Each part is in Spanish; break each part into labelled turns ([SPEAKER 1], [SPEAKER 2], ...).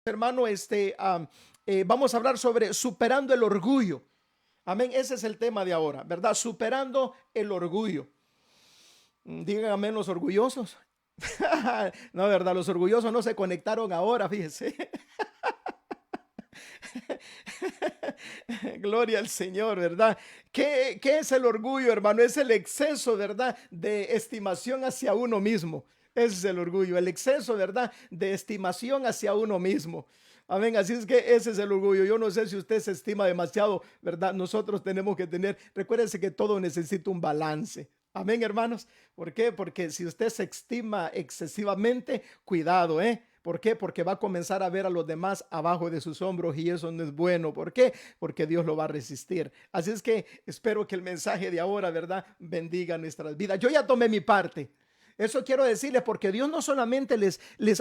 [SPEAKER 1] Hermano, vamos a hablar sobre superando el orgullo. Amén, ese es el tema de ahora, ¿verdad? Superando el orgullo. Digan amén los orgullosos. No, ¿verdad? Los orgullosos no se conectaron ahora, fíjense. Gloria al Señor, ¿verdad? ¿Qué es el orgullo, hermano? Es el exceso, ¿verdad? De estimación hacia uno mismo. Ese es el orgullo, el exceso, ¿verdad? De estimación hacia uno mismo. Amén. Así es que ese es el orgullo. Yo no sé si usted se estima demasiado, ¿verdad? Nosotros tenemos que tener, recuérdense que todo necesita un balance. Amén, hermanos. ¿Por qué? Porque si usted se estima excesivamente, cuidado, ¿eh? ¿Por qué? Porque va a comenzar a ver a los demás abajo de sus hombros y eso no es bueno. ¿Por qué? Porque Dios lo va a resistir. Así es que espero que el mensaje de ahora, ¿verdad?, bendiga nuestras vidas. Yo ya tomé mi parte. Eso quiero decirles porque Dios no solamente les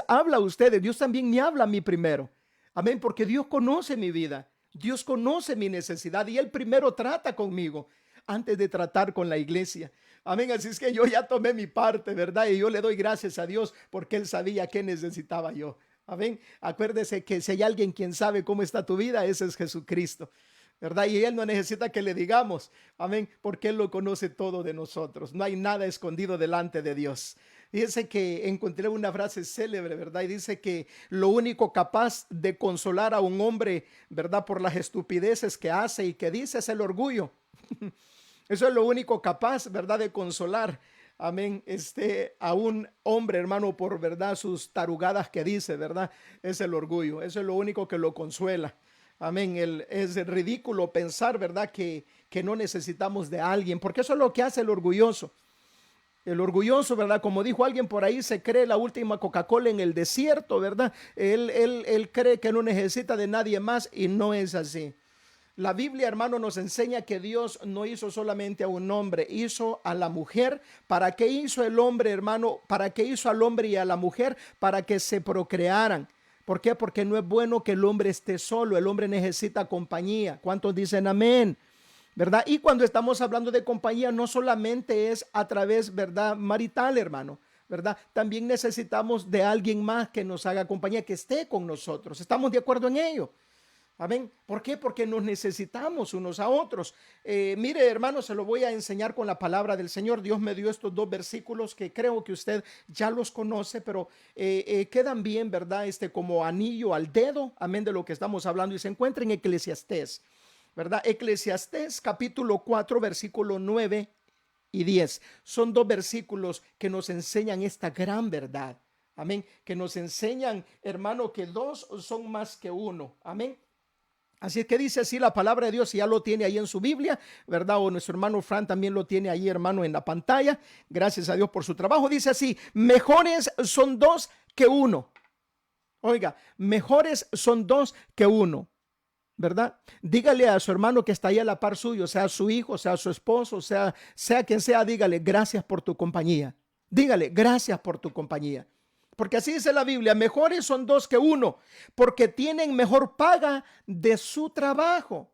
[SPEAKER 1] habla a ustedes, Dios también me habla a mí primero. Amén, porque Dios conoce mi vida, Dios conoce mi necesidad y Él primero trata conmigo antes de tratar con la iglesia. Amén, así es que yo ya tomé mi parte, ¿verdad? Y yo le doy gracias a Dios porque Él sabía qué necesitaba yo. Amén, acuérdese que si hay alguien quien sabe cómo está tu vida, ese es Jesucristo, ¿verdad? Y Él no necesita que le digamos, amén, porque Él lo conoce todo de nosotros. No hay nada escondido delante de Dios. Fíjense que encontré una frase célebre, ¿verdad? Y dice que lo único capaz de consolar a un hombre, ¿verdad?, por las estupideces que hace y que dice es el orgullo. Eso es lo único capaz, ¿verdad?, de consolar, amén, a un hombre, hermano, por verdad sus tarugadas que dice, ¿verdad? Es el orgullo. Eso es lo único que lo consuela. Amén. Es ridículo pensar, ¿verdad?, que no necesitamos de alguien, porque eso es lo que hace el orgulloso. El orgulloso, ¿verdad? Como dijo alguien por ahí, se cree la última Coca-Cola en el desierto, ¿verdad? Él cree que no necesita de nadie más y no es así. La Biblia, hermano, nos enseña que Dios no hizo solamente a un hombre, hizo a la mujer. ¿Para qué hizo el hombre, hermano? ¿Para qué hizo al hombre y a la mujer? Para que se procrearan. ¿Por qué? Porque no es bueno que el hombre esté solo, el hombre necesita compañía. ¿Cuántos dicen amén? ¿Verdad? Y cuando estamos hablando de compañía, no solamente es a través, ¿verdad?, marital, hermano, ¿verdad? También necesitamos de alguien más que nos haga compañía, que esté con nosotros. ¿Estamos de acuerdo en ello? Amén. ¿Por qué? Porque nos necesitamos unos a otros. Mire, hermano, se lo voy a enseñar con la palabra del Señor. Dios me dio estos dos versículos que creo que usted ya los conoce, pero quedan bien, ¿verdad? Como anillo al dedo. Amén, de lo que estamos hablando. Y se encuentra en Eclesiastés, ¿verdad? Eclesiastés capítulo 4, versículo 9 y 10. Son dos versículos que nos enseñan esta gran verdad. Amén. Que nos enseñan, hermano, que dos son más que uno. Amén. Así es que dice así la palabra de Dios, y ya lo tiene ahí en su Biblia, ¿verdad? O nuestro hermano Fran también lo tiene ahí, hermano, en la pantalla. Gracias a Dios por su trabajo. Dice así: mejores son dos que uno. Oiga, mejores son dos que uno, ¿verdad? Dígale a su hermano que está ahí a la par suyo, sea su hijo, sea su esposo, sea quien sea, dígale gracias por tu compañía. Dígale gracias por tu compañía. Porque así dice la Biblia: mejores son dos que uno, porque tienen mejor paga de su trabajo.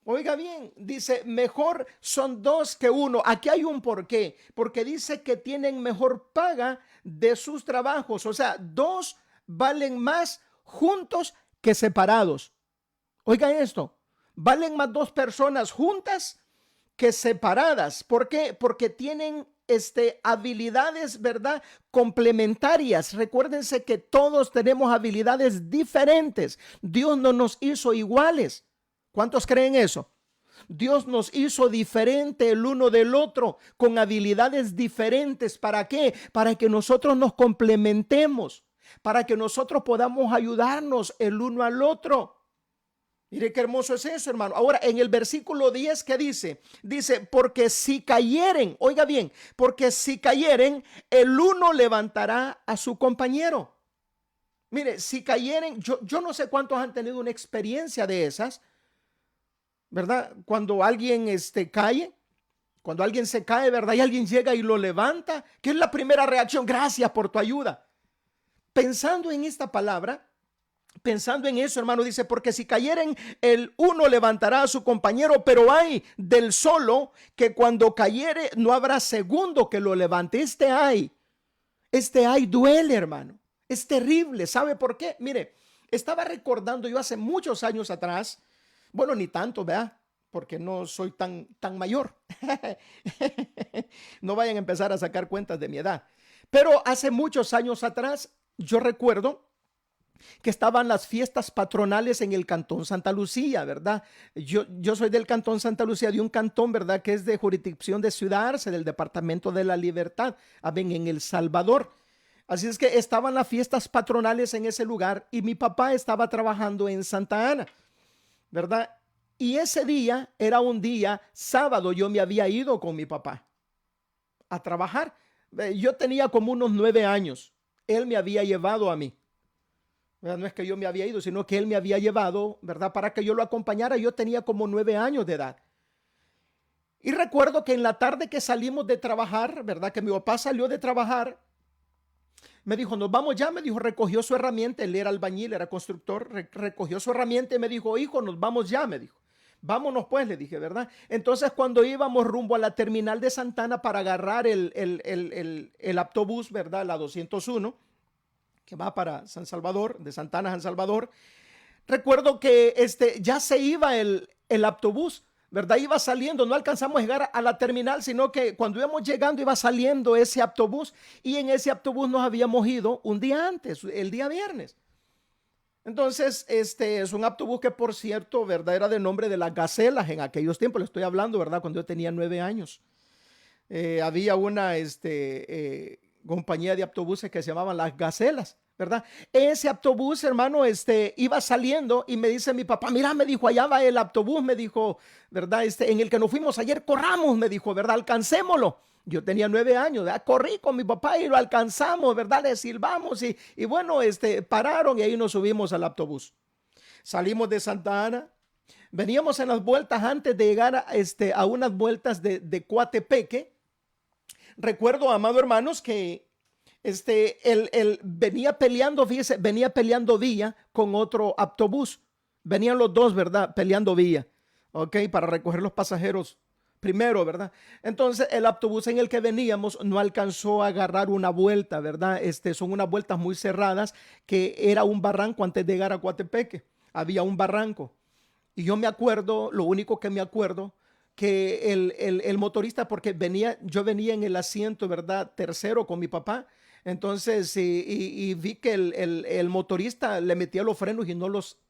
[SPEAKER 1] Oiga bien, dice, mejor son dos que uno. Aquí hay un porqué, porque dice que tienen mejor paga de sus trabajos. O sea, dos valen más juntos que separados. Oiga esto, valen más dos personas juntas que separadas. ¿Por qué? Porque tienen habilidades, ¿verdad?, complementarias. Recuérdense que todos tenemos habilidades diferentes. Dios no nos hizo iguales. ¿Cuántos creen eso? Dios nos hizo diferente el uno del otro, con habilidades diferentes. ¿Para qué? Para que nosotros nos complementemos, para que nosotros podamos ayudarnos el uno al otro. Mire qué hermoso es eso, hermano. Ahora, en el versículo 10, ¿qué dice? Dice, porque si cayeren, oiga bien, porque si cayeren, el uno levantará a su compañero. Mire, si cayeren, yo no sé cuántos han tenido una experiencia de esas, ¿verdad? Cuando alguien cae, cuando alguien se cae, ¿verdad? Y alguien llega y lo levanta, ¿qué es la primera reacción? Gracias por tu ayuda. Pensando en esta palabra, pensando en eso, hermano, dice, porque si cayeren, el uno levantará a su compañero, pero hay del solo que cuando cayere no habrá segundo que lo levante. Este hay duele, hermano. Es terrible. ¿Sabe por qué? Mire, Estaba recordando yo hace muchos años atrás, bueno, ni tanto, ¿verdad? Porque no soy tan mayor. No vayan a empezar a sacar cuentas de mi edad. Pero hace muchos años atrás, yo recuerdo que estaban las fiestas patronales en el Cantón Santa Lucía, ¿verdad? Yo soy del Cantón Santa Lucía, de un cantón, ¿verdad? Que es de jurisdicción de Ciudad Arce, del Departamento de la Libertad, en El Salvador. Así es que estaban las fiestas patronales en ese lugar y mi papá estaba trabajando en Santa Ana, ¿verdad? Y ese día era un día sábado, yo me había ido con mi papá a trabajar. Yo tenía como unos 9 años. Él me había llevado a mí. ¿Verdad? No es que yo me había ido, sino que él me había llevado, ¿verdad? Para que yo lo acompañara. Yo tenía como 9 años de edad. Y recuerdo que en la tarde que salimos de trabajar, ¿verdad? Que mi papá salió de trabajar, me dijo, nos vamos ya, me dijo, recogió su herramienta, él era albañil, era constructor, recogió su herramienta y me dijo, hijo, nos vamos ya, me dijo. Vámonos pues, le dije, ¿verdad? Entonces cuando íbamos rumbo a la terminal de Santana para agarrar el autobús, ¿verdad? La 201, que va para San Salvador, de Santana a San Salvador, recuerdo que ya se iba el autobús, ¿verdad? Iba saliendo, no alcanzamos a llegar a la terminal, sino que cuando íbamos llegando iba saliendo ese autobús y en ese autobús nos habíamos ido un día antes, el día viernes. Entonces, es un autobús que, por cierto, ¿verdad? Era de nombre de las Gacelas en aquellos tiempos, le estoy hablando, ¿verdad? Cuando yo tenía 9 años. Había una compañía de autobuses que se llamaban las Gacelas, ¿verdad? Ese autobús, hermano, iba saliendo y me dice mi papá, mira, me dijo, allá va el autobús, me dijo, ¿verdad? En el que nos fuimos ayer, corramos, me dijo, ¿verdad? Alcancémoslo. Yo tenía 9 años, ¿verdad? Corrí con mi papá y lo alcanzamos, ¿verdad? Le silbamos y bueno, pararon y ahí nos subimos al autobús. Salimos de Santa Ana, veníamos en las vueltas antes de llegar a unas vueltas de Coatepeque. Recuerdo, amado hermanos, que él venía peleando, fíjese, venía peleando vía con otro autobús. Venían los dos, ¿verdad? Peleando vía, ¿ok? Para recoger los pasajeros primero, ¿verdad? Entonces el autobús en el que veníamos no alcanzó a agarrar una vuelta, ¿verdad? Son unas vueltas muy cerradas que era un barranco antes de llegar a Coatepeque. Había un barranco. Y yo me acuerdo, lo único que me acuerdo, que el motorista, porque yo venía en el asiento, ¿verdad? Tercero con mi papá. Entonces, y vi que el motorista le metía los frenos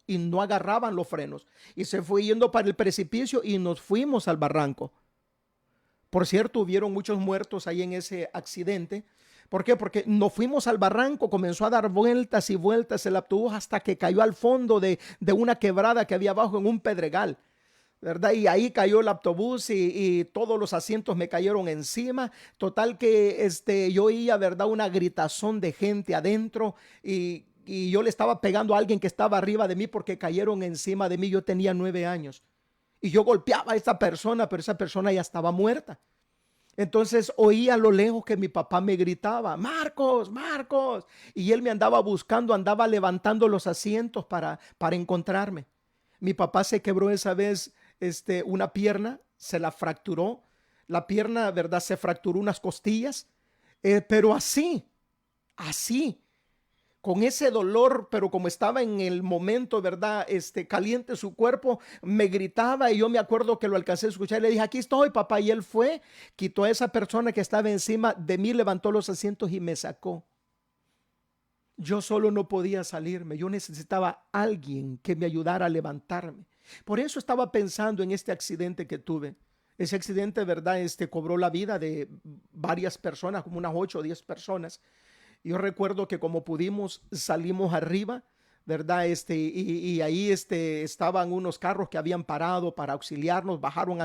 [SPEAKER 1] y no agarraban los frenos. Y se fue yendo para el precipicio y nos fuimos al barranco. Por cierto, hubieron muchos muertos ahí en ese accidente. ¿Por qué? Porque nos fuimos al barranco, comenzó a dar vueltas y vueltas el autobús hasta que cayó al fondo de una quebrada que había abajo en un pedregal, ¿verdad? Y ahí cayó el autobús y todos los asientos me cayeron encima. Total que yo oía, ¿verdad? Una gritazón de gente adentro y yo le estaba pegando a alguien que estaba arriba de mí porque cayeron encima de mí. Yo tenía 9 años y yo golpeaba a esa persona, pero esa persona ya estaba muerta. Entonces oí a lo lejos que mi papá me gritaba, Marcos, Marcos. Y él me andaba buscando, andaba levantando los asientos para encontrarme. Mi papá se quebró esa vez una pierna, se la fracturó. La pierna, ¿verdad? Se fracturó unas costillas. Pero así, con ese dolor, pero como estaba en el momento, ¿verdad? Caliente su cuerpo, me gritaba y yo me acuerdo que lo alcancé a escuchar y le dije, aquí estoy, papá. Y él fue, quitó a esa persona que estaba encima de mí, levantó los asientos y me sacó. Yo solo no podía salirme, yo necesitaba a alguien que me ayudara a levantarme. Por eso estaba pensando en este accidente que tuve. Ese accidente, ¿verdad? Cobró la vida de varias personas, como unas 8 o 10 personas. Yo recuerdo que como pudimos salimos arriba, ¿verdad? Y ahí estaban unos carros que habían parado para auxiliarnos, bajaron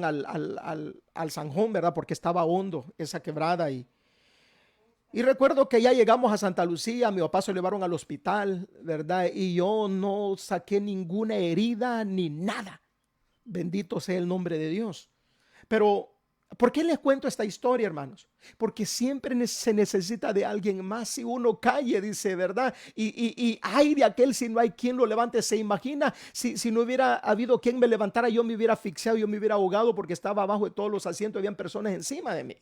[SPEAKER 1] al Zanjón, ¿verdad? Porque estaba hondo esa quebrada y recuerdo que ya llegamos a Santa Lucía, mi papá se lo llevaron al hospital, ¿verdad? Y yo no saqué ninguna herida ni nada. Bendito sea el nombre de Dios. Pero ¿por qué les cuento esta historia, hermanos? Porque siempre se necesita de alguien más. Si uno cae, dice, ¿verdad? Y hay de aquel si no hay quien lo levante. Se imagina si no hubiera habido quien me levantara, yo me hubiera asfixiado, yo me hubiera ahogado porque estaba abajo de todos los asientos, habían personas encima de mí.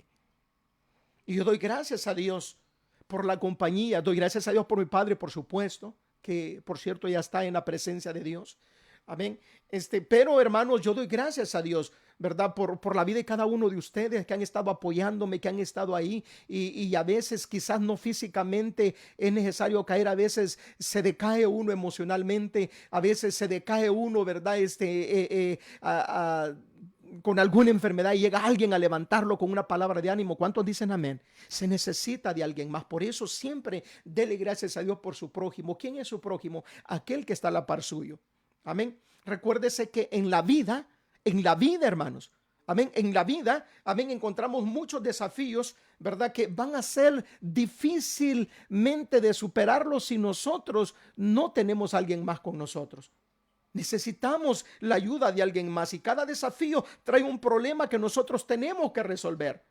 [SPEAKER 1] Y yo doy gracias a Dios por la compañía, doy gracias a Dios por mi padre, por supuesto, que por cierto ya está en la presencia de Dios. Amén. Pero hermanos, yo doy gracias a Dios, ¿verdad? Por la vida de cada uno de ustedes que han estado apoyándome, que han estado ahí y a veces quizás no físicamente es necesario caer, a veces se decae uno emocionalmente, a veces se decae uno, ¿verdad? Con alguna enfermedad y llega alguien a levantarlo con una palabra de ánimo. ¿Cuántos dicen amén? Se necesita de alguien más. Por eso siempre dele gracias a Dios por su prójimo. ¿Quién es su prójimo? Aquel que está a la par suyo. Amén. Recuérdese que en la vida, hermanos, amén, en la vida, amén, encontramos muchos desafíos, ¿verdad? Que van a ser difícilmente de superarlos si nosotros no tenemos a alguien más con nosotros. Necesitamos la ayuda de alguien más y cada desafío trae un problema que nosotros tenemos que resolver,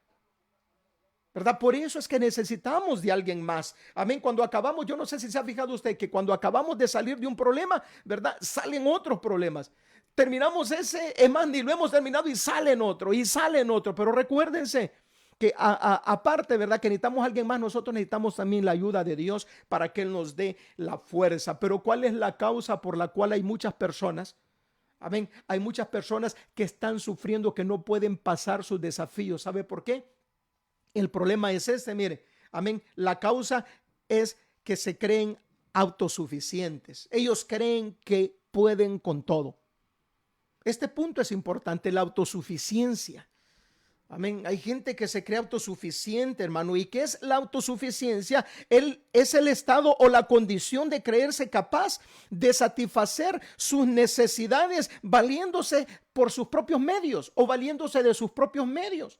[SPEAKER 1] ¿verdad? Por eso es que necesitamos de alguien más. Amén. Cuando acabamos, yo no sé si se ha fijado usted que cuando acabamos de salir de un problema, ¿verdad? Salen otros problemas. Terminamos ese, es más, ni lo hemos terminado y salen otro, y salen otro. Pero recuérdense que aparte, ¿verdad? Que necesitamos a alguien más, nosotros necesitamos también la ayuda de Dios para que Él nos dé la fuerza. Pero ¿cuál es la causa por la cual hay muchas personas? Amén. Hay muchas personas que están sufriendo, que no pueden pasar sus desafíos. ¿Sabe por qué? El problema es mire, amén. La causa es que se creen autosuficientes. Ellos creen que pueden con todo. Este punto es importante, la autosuficiencia. Amén. Hay gente que se cree autosuficiente, hermano. ¿Y qué es la autosuficiencia? Es el estado o la condición de creerse capaz de satisfacer sus necesidades valiéndose por sus propios medios o valiéndose de sus propios medios.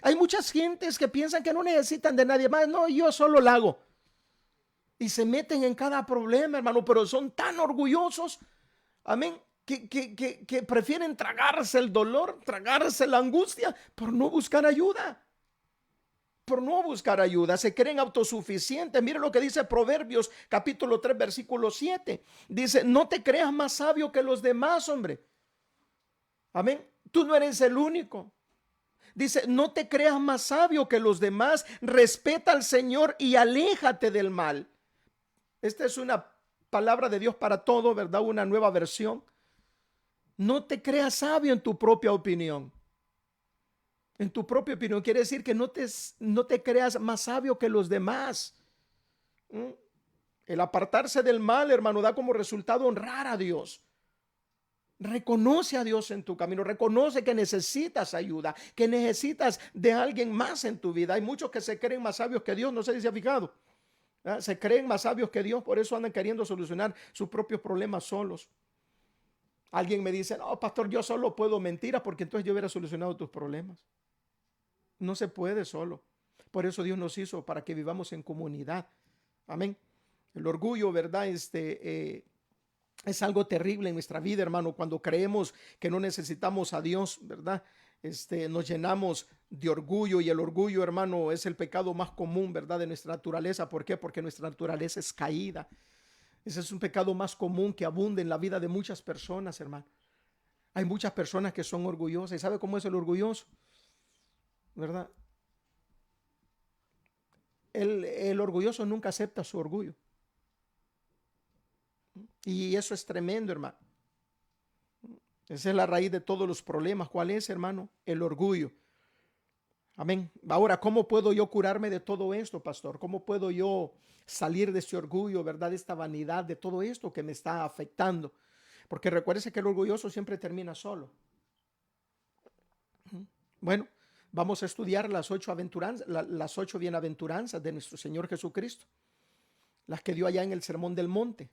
[SPEAKER 1] Hay muchas gentes que piensan que no necesitan de nadie más. No, yo solo lo hago. Y se meten en cada problema, hermano, pero son tan orgullosos, amén, que prefieren tragarse el dolor, tragarse la angustia por no buscar ayuda. Por no buscar ayuda, se creen autosuficientes. Mire lo que dice Proverbios capítulo 3 versículo 7. Dice, no te creas más sabio que los demás, hombre. Amén. Tú no eres el único. Dice, no te creas más sabio que los demás, respeta al Señor y aléjate del mal. Esta es una palabra de Dios para todo, ¿verdad? Una nueva versión. No te creas sabio en tu propia opinión. En tu propia opinión quiere decir que no te creas más sabio que los demás. El apartarse del mal, hermano, da como resultado honrar a Dios. Reconoce a Dios en tu camino, reconoce que necesitas ayuda, que necesitas de alguien más en tu vida. Hay muchos que se creen más sabios que Dios, no sé si se ha fijado. Se creen más sabios que Dios, por eso andan queriendo solucionar sus propios problemas solos. Alguien me dice, no, pastor, yo solo puedo, mentira, porque entonces yo hubiera solucionado tus problemas. No se puede solo. Por eso Dios nos hizo para que vivamos en comunidad. Amén. El orgullo, ¿verdad? Es algo terrible en nuestra vida, hermano, cuando creemos que no necesitamos a Dios, ¿verdad? Nos llenamos de orgullo y el orgullo, hermano, es el pecado más común, ¿verdad? De nuestra naturaleza. ¿Por qué? Porque nuestra naturaleza es caída. Ese es un pecado más común que abunda en la vida de muchas personas, hermano. Hay muchas personas que son orgullosas. ¿Y sabe cómo es el orgulloso? ¿Verdad? El orgulloso nunca acepta su orgullo. Y eso es tremendo, hermano. Esa es la raíz de todos los problemas. ¿Cuál es, hermano? El orgullo. Amén. Ahora, ¿cómo puedo yo curarme de todo esto, pastor? ¿Cómo puedo yo salir de ese orgullo, verdad? De esta vanidad, de todo esto que me está afectando. Porque recuérdese que el orgulloso siempre termina solo. Bueno, vamos a estudiar las 8 aventuranzas, las 8 bienaventuranzas de nuestro Señor Jesucristo. Las que dio allá en el Sermón del Monte.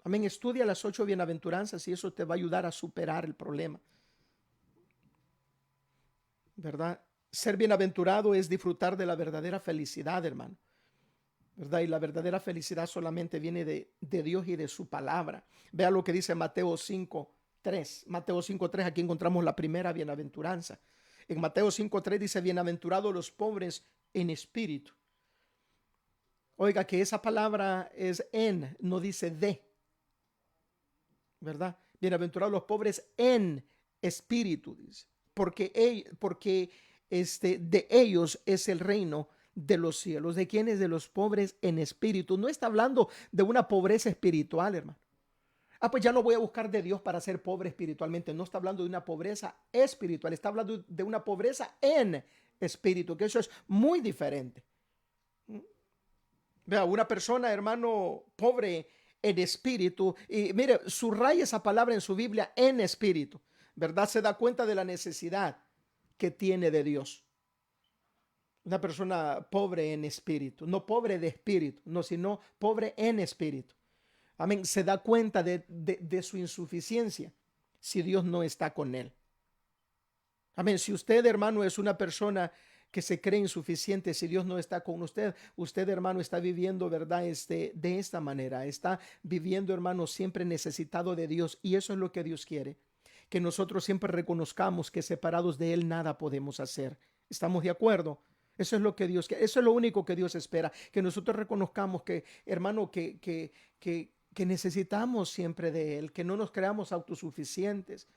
[SPEAKER 1] Amén. Estudia las 8 bienaventuranzas y eso te va a ayudar a superar el problema. ¿Verdad? Ser bienaventurado es disfrutar de la verdadera felicidad, hermano. ¿Verdad? Y la verdadera felicidad solamente viene de Dios y de su palabra. Vea lo que dice Mateo 5:3. Mateo 5:3, aquí encontramos la primera bienaventuranza. En Mateo 5:3 dice, bienaventurados los pobres en espíritu. Oiga, que esa palabra es en, no dice de. ¿Verdad? Bienaventurados los pobres en espíritu, dice. Porque de ellos es el reino de los cielos. ¿De quiénes? De los pobres en espíritu. No está hablando de una pobreza espiritual, hermano. Pues ya no voy a buscar de Dios para ser pobre espiritualmente. No está hablando de una pobreza espiritual, está hablando de una pobreza en espíritu, que eso es muy diferente. Vea, una persona, hermano, pobre en espíritu, y mire, subraya esa palabra en su Biblia, en espíritu, ¿verdad? Se da cuenta de la necesidad que tiene de Dios. Una persona pobre en espíritu, no pobre de espíritu, no, sino pobre en espíritu. Amén. Se da cuenta de su insuficiencia si Dios no está con él. Amén. Si usted, hermano, es una persona que se cree insuficiente, si Dios no está con usted, usted, hermano, está viviendo, ¿verdad? De esta manera. Está viviendo, hermano, siempre necesitado de Dios. Y eso es lo que Dios quiere. Que nosotros siempre reconozcamos que separados de Él nada podemos hacer. ¿Estamos de acuerdo? Eso es lo que Dios quiere. Eso es lo único que Dios espera. Que nosotros reconozcamos que, hermano, que necesitamos siempre de Él, que no nos creamos autosuficientes.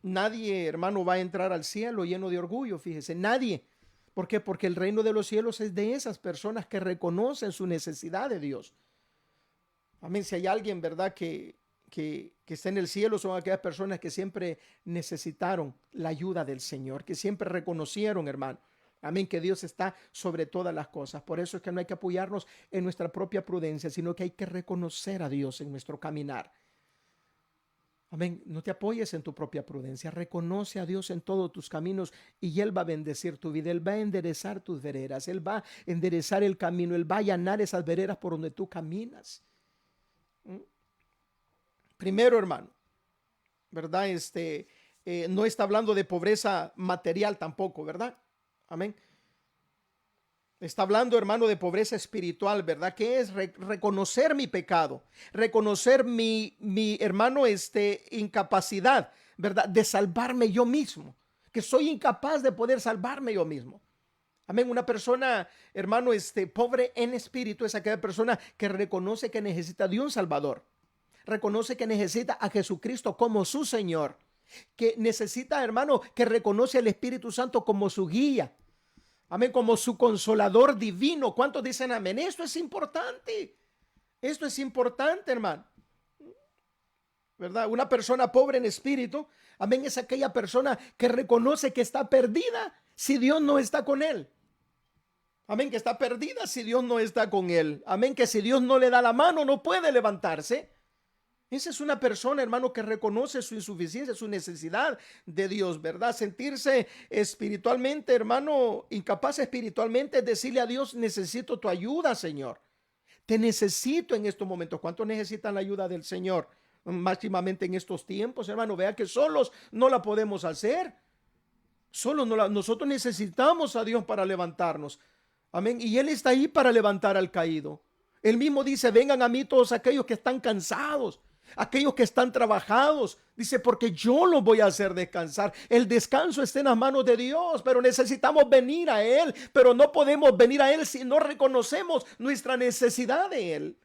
[SPEAKER 1] Nadie, hermano, va a entrar al cielo lleno de orgullo, fíjese, nadie. ¿Por qué? Porque el reino de los cielos es de esas personas que reconocen su necesidad de Dios. Amén. Si hay alguien, ¿verdad?, que está en el cielo, son aquellas personas que siempre necesitaron la ayuda del Señor, que siempre reconocieron, hermano. Amén, que Dios está sobre todas las cosas. Por eso es que no hay que apoyarnos en nuestra propia prudencia, sino que hay que reconocer a Dios en nuestro caminar. Amén, no te apoyes en tu propia prudencia, reconoce a Dios en todos tus caminos y Él va a bendecir tu vida, Él va a enderezar tus veredas, Él va a enderezar el camino, Él va a allanar esas veredas por donde tú caminas. Primero, hermano, ¿verdad? No está hablando de pobreza material tampoco, ¿verdad? Amén. Está hablando, hermano, de pobreza espiritual, ¿verdad? Que es reconocer mi pecado, reconocer mi hermano, incapacidad, ¿verdad? De salvarme yo mismo, que soy incapaz de poder salvarme yo mismo. Amén. Una persona, hermano, pobre en espíritu es aquella persona que reconoce que necesita de un Salvador, reconoce que necesita a Jesucristo como su Señor, que necesita, hermano, que reconoce al Espíritu Santo como su guía. Amén, como su consolador divino. ¿Cuántos dicen amén? Esto es importante. Esto es importante, hermano. ¿Verdad? Una persona pobre en espíritu, amén, es aquella persona que reconoce que está perdida si Dios no está con él. Amén, que está perdida si Dios no está con él. Amén, que si Dios no le da la mano no puede levantarse. Esa es una persona, hermano, que reconoce su insuficiencia, su necesidad de Dios, ¿verdad? Sentirse espiritualmente, hermano, incapaz espiritualmente, es decirle a Dios, necesito tu ayuda, Señor. Te necesito en estos momentos. ¿Cuántos necesitan la ayuda del Señor? Máximamente en estos tiempos, hermano. Vea que solos no la podemos hacer. Nosotros necesitamos a Dios para levantarnos. Amén. Y Él está ahí para levantar al caído. Él mismo dice, vengan a mí todos aquellos que están cansados, aquellos que están trabajados, dice, porque yo los voy a hacer descansar. El descanso está en las manos de Dios, pero necesitamos venir a Él, pero no podemos venir a Él si no reconocemos nuestra necesidad de Él.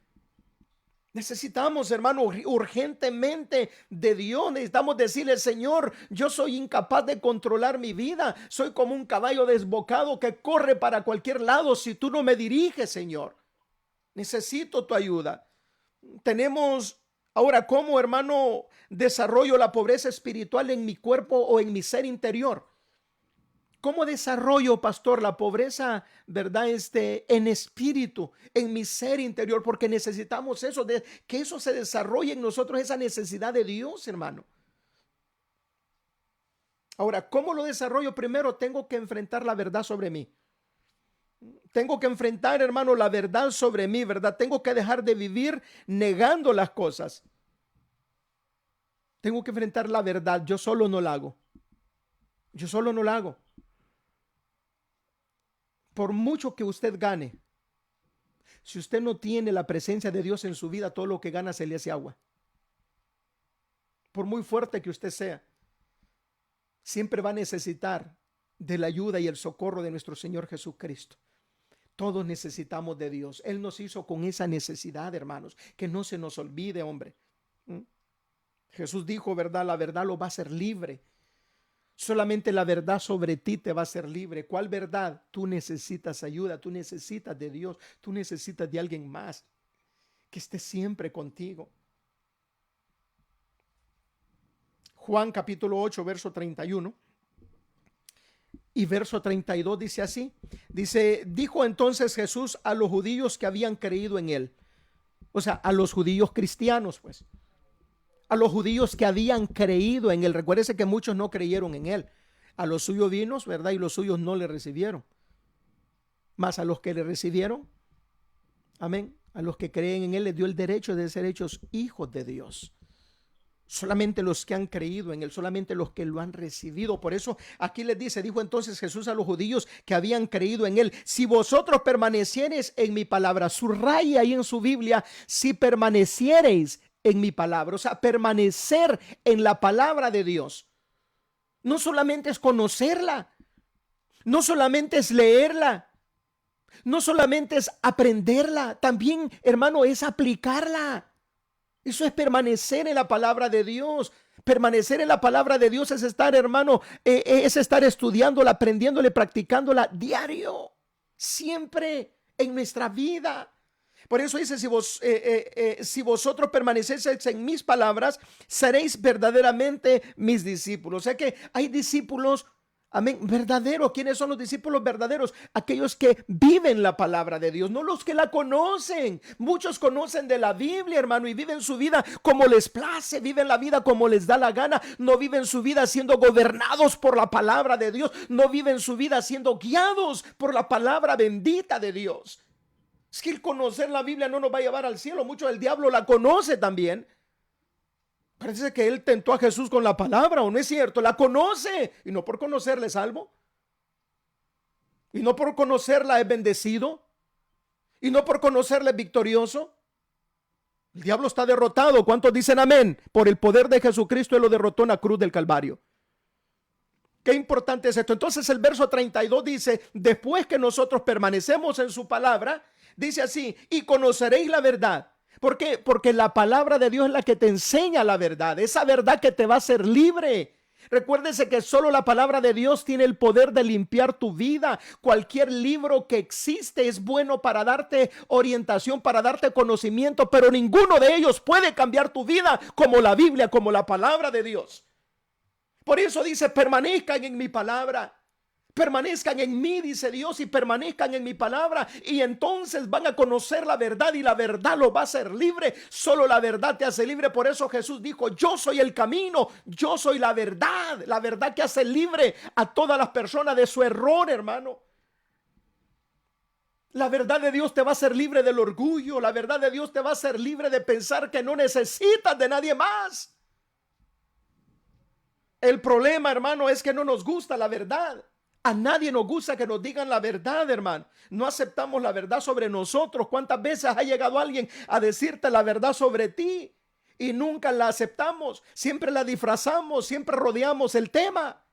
[SPEAKER 1] Necesitamos, hermano, urgentemente de Dios. Necesitamos decirle, Señor, yo soy incapaz de controlar mi vida. Soy como un caballo desbocado que corre para cualquier lado si tú no me diriges, Señor. Necesito tu ayuda. Tenemos ahora, ¿cómo, hermano, desarrollo la pobreza espiritual en mi cuerpo o en mi ser interior? ¿Cómo desarrollo, pastor, la pobreza, verdad, en espíritu, en mi ser interior? Porque necesitamos eso, que eso se desarrolle en nosotros, esa necesidad de Dios, hermano. Ahora, ¿cómo lo desarrollo? Primero tengo que enfrentar la verdad sobre mí. Tengo que enfrentar, hermano, la verdad sobre mí, ¿verdad? Tengo que dejar de vivir negando las cosas. Tengo que enfrentar la verdad. Yo solo no la hago. Yo solo no la hago. Por mucho que usted gane, si usted no tiene la presencia de Dios en su vida, todo lo que gana se le hace agua. Por muy fuerte que usted sea, siempre va a necesitar de la ayuda y el socorro de nuestro Señor Jesucristo. Todos necesitamos de Dios. Él nos hizo con esa necesidad, hermanos. Que no se nos olvide, hombre. Jesús dijo, ¿verdad? La verdad lo va a hacer libre. Solamente la verdad sobre ti te va a hacer libre. ¿Cuál verdad? Tú necesitas ayuda, tú necesitas de Dios, tú necesitas de alguien más que esté siempre contigo. Juan capítulo 8, verso 31 y verso 32 dice así. Dice, dijo entonces Jesús a los judíos que habían creído en él. O sea, a los judíos cristianos, pues. A los judíos que habían creído en él. Recuérdese que muchos no creyeron en él. A los suyos vino, ¿verdad? Y los suyos no le recibieron. Mas a los que le recibieron, amén, a los que creen en él les dio el derecho de ser hechos hijos de Dios. Solamente los que han creído en él, solamente los que lo han recibido. Por eso aquí les dice, dijo entonces Jesús a los judíos que habían creído en él, si vosotros permaneciereis en mi palabra, subraya ahí en su Biblia, si permaneciereis en mi palabra, o sea, permanecer en la palabra de Dios. No solamente es conocerla, no solamente es leerla, no solamente es aprenderla, también, hermano, es aplicarla. Eso es permanecer en la palabra de Dios. Permanecer en la palabra de Dios es estar, hermano, es estar estudiándola, aprendiéndola, practicándola diario, siempre en nuestra vida. Por eso dice, si vosotros permanecéis en mis palabras, seréis verdaderamente mis discípulos. O sea que hay discípulos, amén, verdaderos. ¿Quiénes son los discípulos verdaderos? Aquellos que viven la palabra de Dios, no los que la conocen. Muchos conocen de la Biblia, hermano, y viven su vida como les place, viven la vida como les da la gana. No viven su vida siendo gobernados por la palabra de Dios. No viven su vida siendo guiados por la palabra bendita de Dios. Es que el conocer la Biblia no nos va a llevar al cielo. Mucho el diablo la conoce también. Parece que él tentó a Jesús con la palabra, ¿o no es cierto? La conoce y no por conocerla es salvo. Y no por conocerla es bendecido. Y no por conocerla es victorioso. El diablo está derrotado. ¿Cuántos dicen amén? Por el poder de Jesucristo él lo derrotó en la cruz del Calvario. Qué importante es esto. Entonces el verso 32 dice, después que nosotros permanecemos en su palabra, dice así, y conoceréis la verdad. ¿Por qué? Porque la palabra de Dios es la que te enseña la verdad, esa verdad que te va a hacer libre. Recuérdese que solo la palabra de Dios tiene el poder de limpiar tu vida. Cualquier libro que existe es bueno para darte orientación, para darte conocimiento, pero ninguno de ellos puede cambiar tu vida como la Biblia, como la palabra de Dios. Por eso dice, permanezcan en mi palabra. Permanezcan en mí, dice Dios, y permanezcan en mi palabra, y entonces van a conocer la verdad, y la verdad los va a hacer libre. Solo la verdad te hace libre. Por eso Jesús dijo, yo soy el camino, yo soy la verdad que hace libre a todas las personas de su error, hermano. La verdad de Dios te va a hacer libre del orgullo. La verdad de Dios te va a hacer libre de pensar que no necesitas de nadie más. El problema, hermano, es que no nos gusta la verdad. A nadie nos gusta que nos digan la verdad, hermano. No aceptamos la verdad sobre nosotros. ¿Cuántas veces ha llegado alguien a decirte la verdad sobre ti y nunca la aceptamos? Siempre la disfrazamos, siempre rodeamos el tema.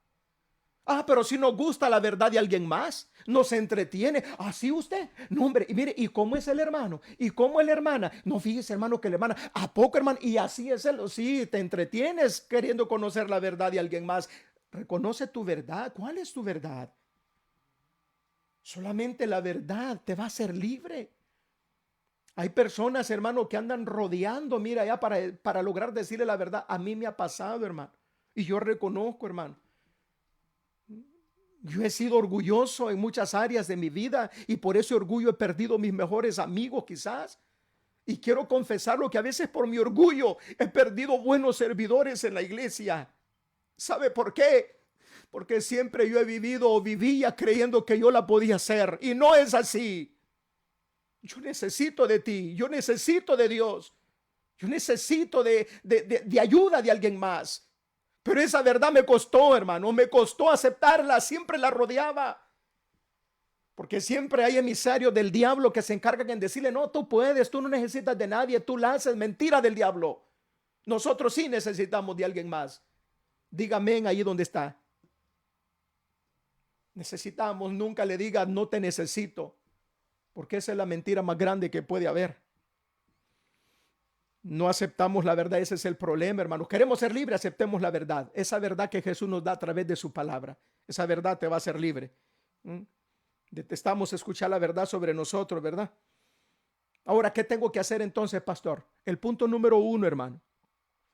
[SPEAKER 1] Ah, pero si nos gusta la verdad de alguien más, nos entretiene. ¿Así usted? No, hombre, y mire, ¿y cómo es el hermano? ¿Y cómo es la hermana? No, fíjese, hermano, que la hermana, ¿a poco, hermano? Y así es él. Sí, te entretienes queriendo conocer la verdad de alguien más. Reconoce tu verdad. ¿Cuál es tu verdad? Solamente la verdad te va a hacer libre. Hay personas, hermano, que andan rodeando, mira, ya para lograr decirle la verdad. A mí me ha pasado, hermano. Y yo reconozco, hermano. Yo he sido orgulloso en muchas áreas de mi vida y por ese orgullo he perdido mis mejores amigos quizás. Y quiero confesarlo que a veces por mi orgullo he perdido buenos servidores en la iglesia. ¿Sabe por qué? Porque siempre yo he vivido o vivía creyendo que yo la podía hacer y no es así. Yo necesito de ti, yo necesito de Dios, yo necesito de ayuda de alguien más. Pero esa verdad me costó, hermano, me costó aceptarla, siempre la rodeaba. Porque siempre hay emisarios del diablo que se encargan en decirle, no, tú puedes, tú no necesitas de nadie, tú la haces, mentira del diablo. Nosotros sí necesitamos de alguien más. Dígame ahí donde está. Necesitamos, nunca le diga no te necesito, porque esa es la mentira más grande que puede haber. No aceptamos la verdad, ese es el problema, hermanos. Queremos ser libres, aceptemos la verdad. Esa verdad que Jesús nos da a través de su palabra. Esa verdad te va a hacer libre. Detestamos escuchar la verdad sobre nosotros, ¿verdad? Ahora, ¿qué tengo que hacer entonces, pastor? El punto número 1, hermano,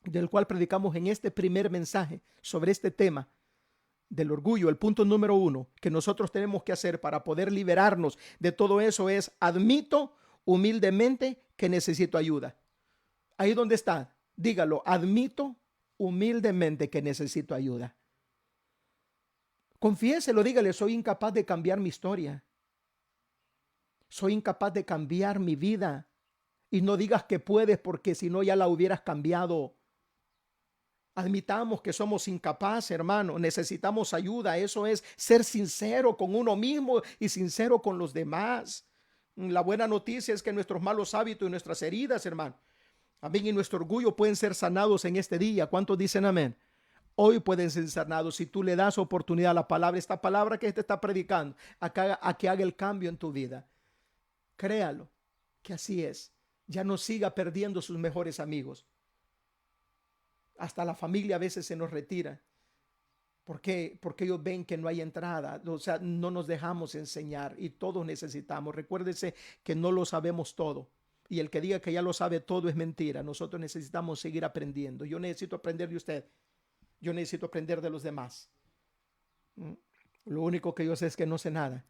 [SPEAKER 1] del cual predicamos en este primer mensaje sobre este tema del orgullo. El punto número 1 que nosotros tenemos que hacer para poder liberarnos de todo eso es: admito humildemente que necesito ayuda. Ahí donde está, dígalo: admito humildemente que necesito ayuda. Confiéselo, dígale: soy incapaz de cambiar mi historia. Soy incapaz de cambiar mi vida. Y no digas que puedes, porque si no ya la hubieras cambiado. Admitamos que somos incapaces, hermano. Necesitamos ayuda. Eso es ser sincero con uno mismo y sincero con los demás. La buena noticia es que nuestros malos hábitos y nuestras heridas, hermano, amén, y nuestro orgullo pueden ser sanados en este día. ¿Cuántos dicen amén? Hoy pueden ser sanados si tú le das oportunidad a la palabra, esta palabra que te está predicando, a que haga el cambio en tu vida. Créalo, que así es. Ya no siga perdiendo sus mejores amigos. Hasta la familia a veces se nos retira. ¿Por qué? Porque ellos ven que no hay entrada. O sea, no nos dejamos enseñar y todos necesitamos. Recuérdese que no lo sabemos todo. Y el que diga que ya lo sabe todo es mentira. Nosotros necesitamos seguir aprendiendo. Yo necesito aprender de usted. Yo necesito aprender de los demás. Lo único que yo sé es que no sé nada.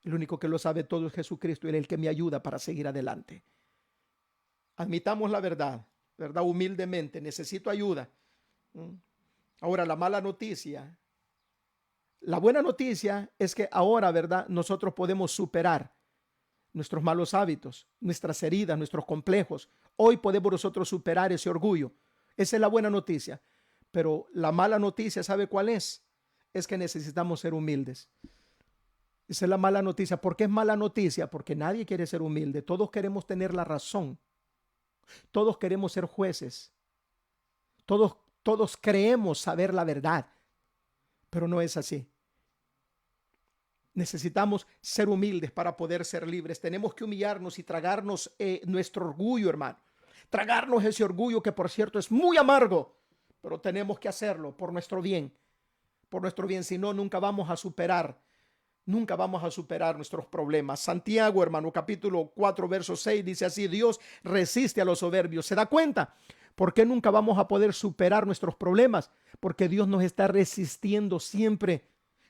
[SPEAKER 1] El único que lo sabe todo es Jesucristo. Él es el que me ayuda para seguir adelante. Admitamos la verdad, ¿verdad? Humildemente. Necesito ayuda. Ahora, la mala noticia. La buena noticia es que ahora, ¿verdad?, nosotros podemos superar nuestros malos hábitos, nuestras heridas, nuestros complejos. Hoy podemos nosotros superar ese orgullo. Esa es la buena noticia. Pero la mala noticia, ¿sabe cuál es? Es que necesitamos ser humildes. Esa es la mala noticia. ¿Por qué es mala noticia? Porque nadie quiere ser humilde. Todos queremos tener la razón. Todos queremos ser jueces. Todos creemos saber la verdad. Pero no es así. Necesitamos ser humildes para poder ser libres. Tenemos que humillarnos y tragarnos nuestro orgullo, hermano. Tragarnos ese orgullo que, por cierto, es muy amargo. Pero tenemos que hacerlo por nuestro bien. Por nuestro bien. Si no, nunca vamos a superar nuestros problemas. Santiago, hermano, capítulo 4, verso 6, dice así: Dios resiste a los soberbios. ¿Se da cuenta? ¿Por qué nunca vamos a poder superar nuestros problemas? Porque Dios nos está resistiendo siempre.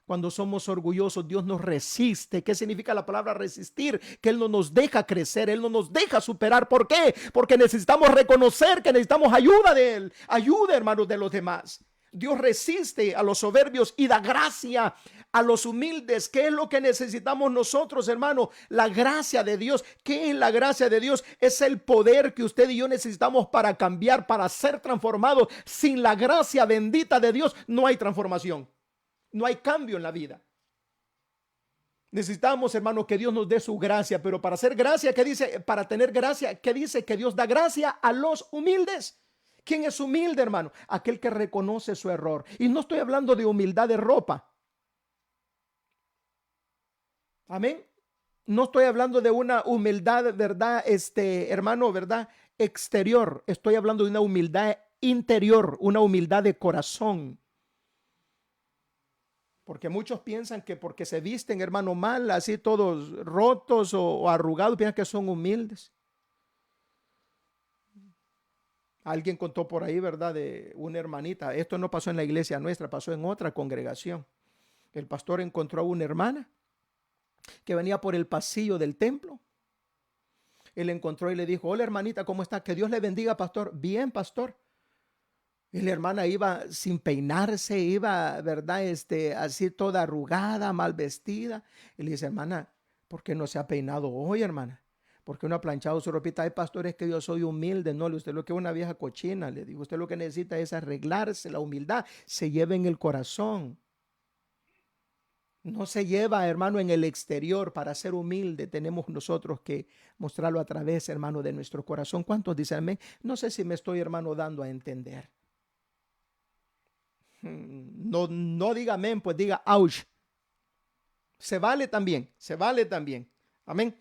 [SPEAKER 1] Cuando somos orgullosos, Dios nos resiste. ¿Qué significa la palabra resistir? Que Él no nos deja crecer, Él no nos deja superar. ¿Por qué? Porque necesitamos reconocer que necesitamos ayuda de Él. Ayuda, hermanos, de los demás. Dios resiste a los soberbios y da gracia a los humildes. ¿Qué es lo que necesitamos nosotros, hermano? La gracia de Dios. ¿Qué es la gracia de Dios? Es el poder que usted y yo necesitamos para cambiar, para ser transformados. Sin la gracia bendita de Dios no hay transformación. No hay cambio en la vida. Necesitamos, hermano, que Dios nos dé su gracia, pero para hacer gracia, ¿qué dice? Para tener gracia, ¿qué dice? Que Dios da gracia a los humildes. ¿Quién es humilde, hermano? Aquel que reconoce su error. Y no estoy hablando de humildad de ropa. Amén. No estoy hablando de una humildad, ¿verdad? Hermano, ¿verdad? Exterior. Estoy hablando de una humildad interior, una humildad de corazón. Porque muchos piensan que porque se visten, hermano, mal, así todos rotos o arrugados, piensan que son humildes. Alguien contó por ahí, ¿verdad?, de una hermanita. Esto no pasó en la iglesia nuestra, pasó en otra congregación. El pastor encontró a una hermana que venía por el pasillo del templo. Él encontró y le dijo: hola, hermanita, ¿cómo está? Que Dios le bendiga, pastor. Bien, pastor. Y la hermana iba sin peinarse, iba, ¿verdad? Así toda arrugada, mal vestida. Y le dice: hermana, ¿por qué no se ha peinado hoy, hermana? ¿Por qué no ha planchado su ropita? Ay, pastor, es que yo soy humilde. No, usted lo que es una vieja cochina, le digo. Usted lo que necesita es arreglarse. La humildad se lleva en el corazón. No se lleva, hermano, en el exterior. Para ser humilde tenemos nosotros que mostrarlo a través, hermano, de nuestro corazón. ¿Cuántos dicen amén? No sé si me estoy, hermano, dando a entender. No diga amén, pues diga ouch. Se vale también, se vale también. Amén.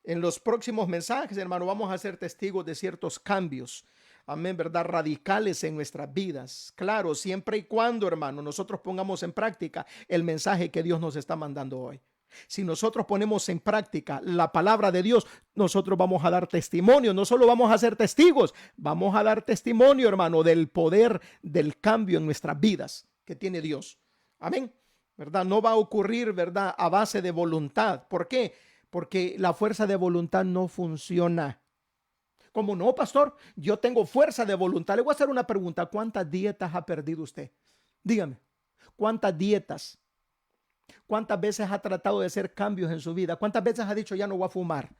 [SPEAKER 1] En los próximos mensajes, hermano, vamos a ser testigos de ciertos cambios. Amén, ¿verdad? Radicales en nuestras vidas. Claro, siempre y cuando, hermano, nosotros pongamos en práctica el mensaje que Dios nos está mandando hoy. Si nosotros ponemos en práctica la palabra de Dios, nosotros vamos a dar testimonio. No solo vamos a ser testigos, vamos a dar testimonio, hermano, del poder del cambio en nuestras vidas que tiene Dios. Amén, ¿verdad? No va a ocurrir, ¿verdad?, a base de voluntad. ¿Por qué? Porque la fuerza de voluntad no funciona. ¿Cómo no, pastor? Yo tengo fuerza de voluntad. Le voy a hacer una pregunta. ¿Cuántas dietas ha perdido usted? Dígame, ¿cuántas dietas? ¿Cuántas veces ha tratado de hacer cambios en su vida? ¿Cuántas veces ha dicho ya no voy a fumar?